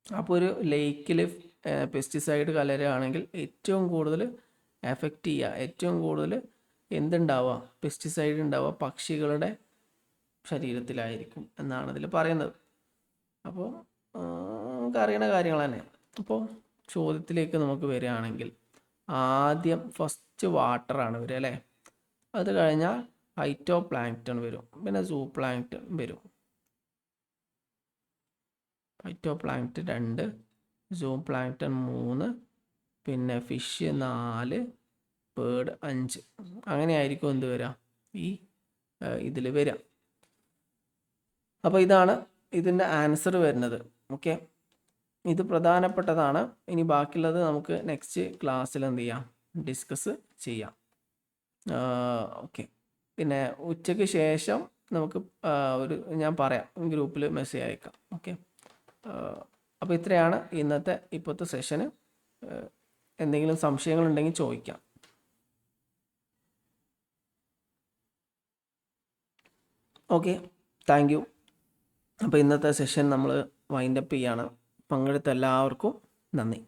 അപ്പോൾ ഒരു ലേക്കിൽ പെസ്റ്റിസൈഡ് കലരുകയാണെങ്കിൽ ഏറ്റവും കൂടുതൽ എഫക്റ്റ് ചെയ്യുക, ഏറ്റവും കൂടുതൽ എന്തുണ്ടാവുക, പെസ്റ്റിസൈഡ് ഉണ്ടാവുക പക്ഷികളുടെ ശരീരത്തിലായിരിക്കും എന്നാണ് ഇതിൽ പറയുന്നത്. അപ്പോൾ നമുക്ക് അറിയണ കാര്യങ്ങൾ തന്നെ. അപ്പോൾ ചോദ്യത്തിലേക്ക് നമുക്ക് വരികയാണെങ്കിൽ ആദ്യം ഫസ്റ്റ് വാട്ടറാണ് വരിക അല്ലേ, അത് കഴിഞ്ഞാൽ ഫൈറ്റോ പ്ലാങ്ക്ടൺ വരും, പിന്നെ സൂ പ്ലാങ്ക്ടൺ വരും. ഫൈറ്റോ പ്ലാങ്ക്ടൺ 2, സൂ പ്ലാങ്ക്ടൺ 3, പിന്നെ ഫിഷ് 4, ബേർഡ് 5. അങ്ങനെയായിരിക്കും എന്ത് വരിക, ഈ ഇതിൽ വരിക. അപ്പോൾ ഇതാണ് ഇതിൻ്റെ ആൻസർ വരുന്നത്. ഓക്കെ, ഇത് പ്രധാനപ്പെട്ടതാണ്. ഇനി ബാക്കിയുള്ളത് നമുക്ക് നെക്സ്റ്റ് ക്ലാസ്സിൽ എന്ത് ചെയ്യാം, ഡിസ്കസ് ചെയ്യാം. ഓക്കെ, പിന്നെ ഉച്ചയ്ക്ക് ശേഷം നമുക്ക് ഞാൻ പറയാം, ഗ്രൂപ്പിൽ മെസ്സേജ് അയക്കാം. ഓക്കെ, അപ്പോൾ ഇത്രയാണ് ഇപ്പോഴത്തെ സെഷന്. എന്തെങ്കിലും സംശയങ്ങളുണ്ടെങ്കിൽ ചോദിക്കാം. Okay, thank you. അപ്പോൾ ഇന്നത്തെ സെഷൻ നമ്മൾ വൈൻഡപ്പ് ചെയ്യാണ്. പങ്കെടുത്ത എല്ലാവർക്കും നന്ദി.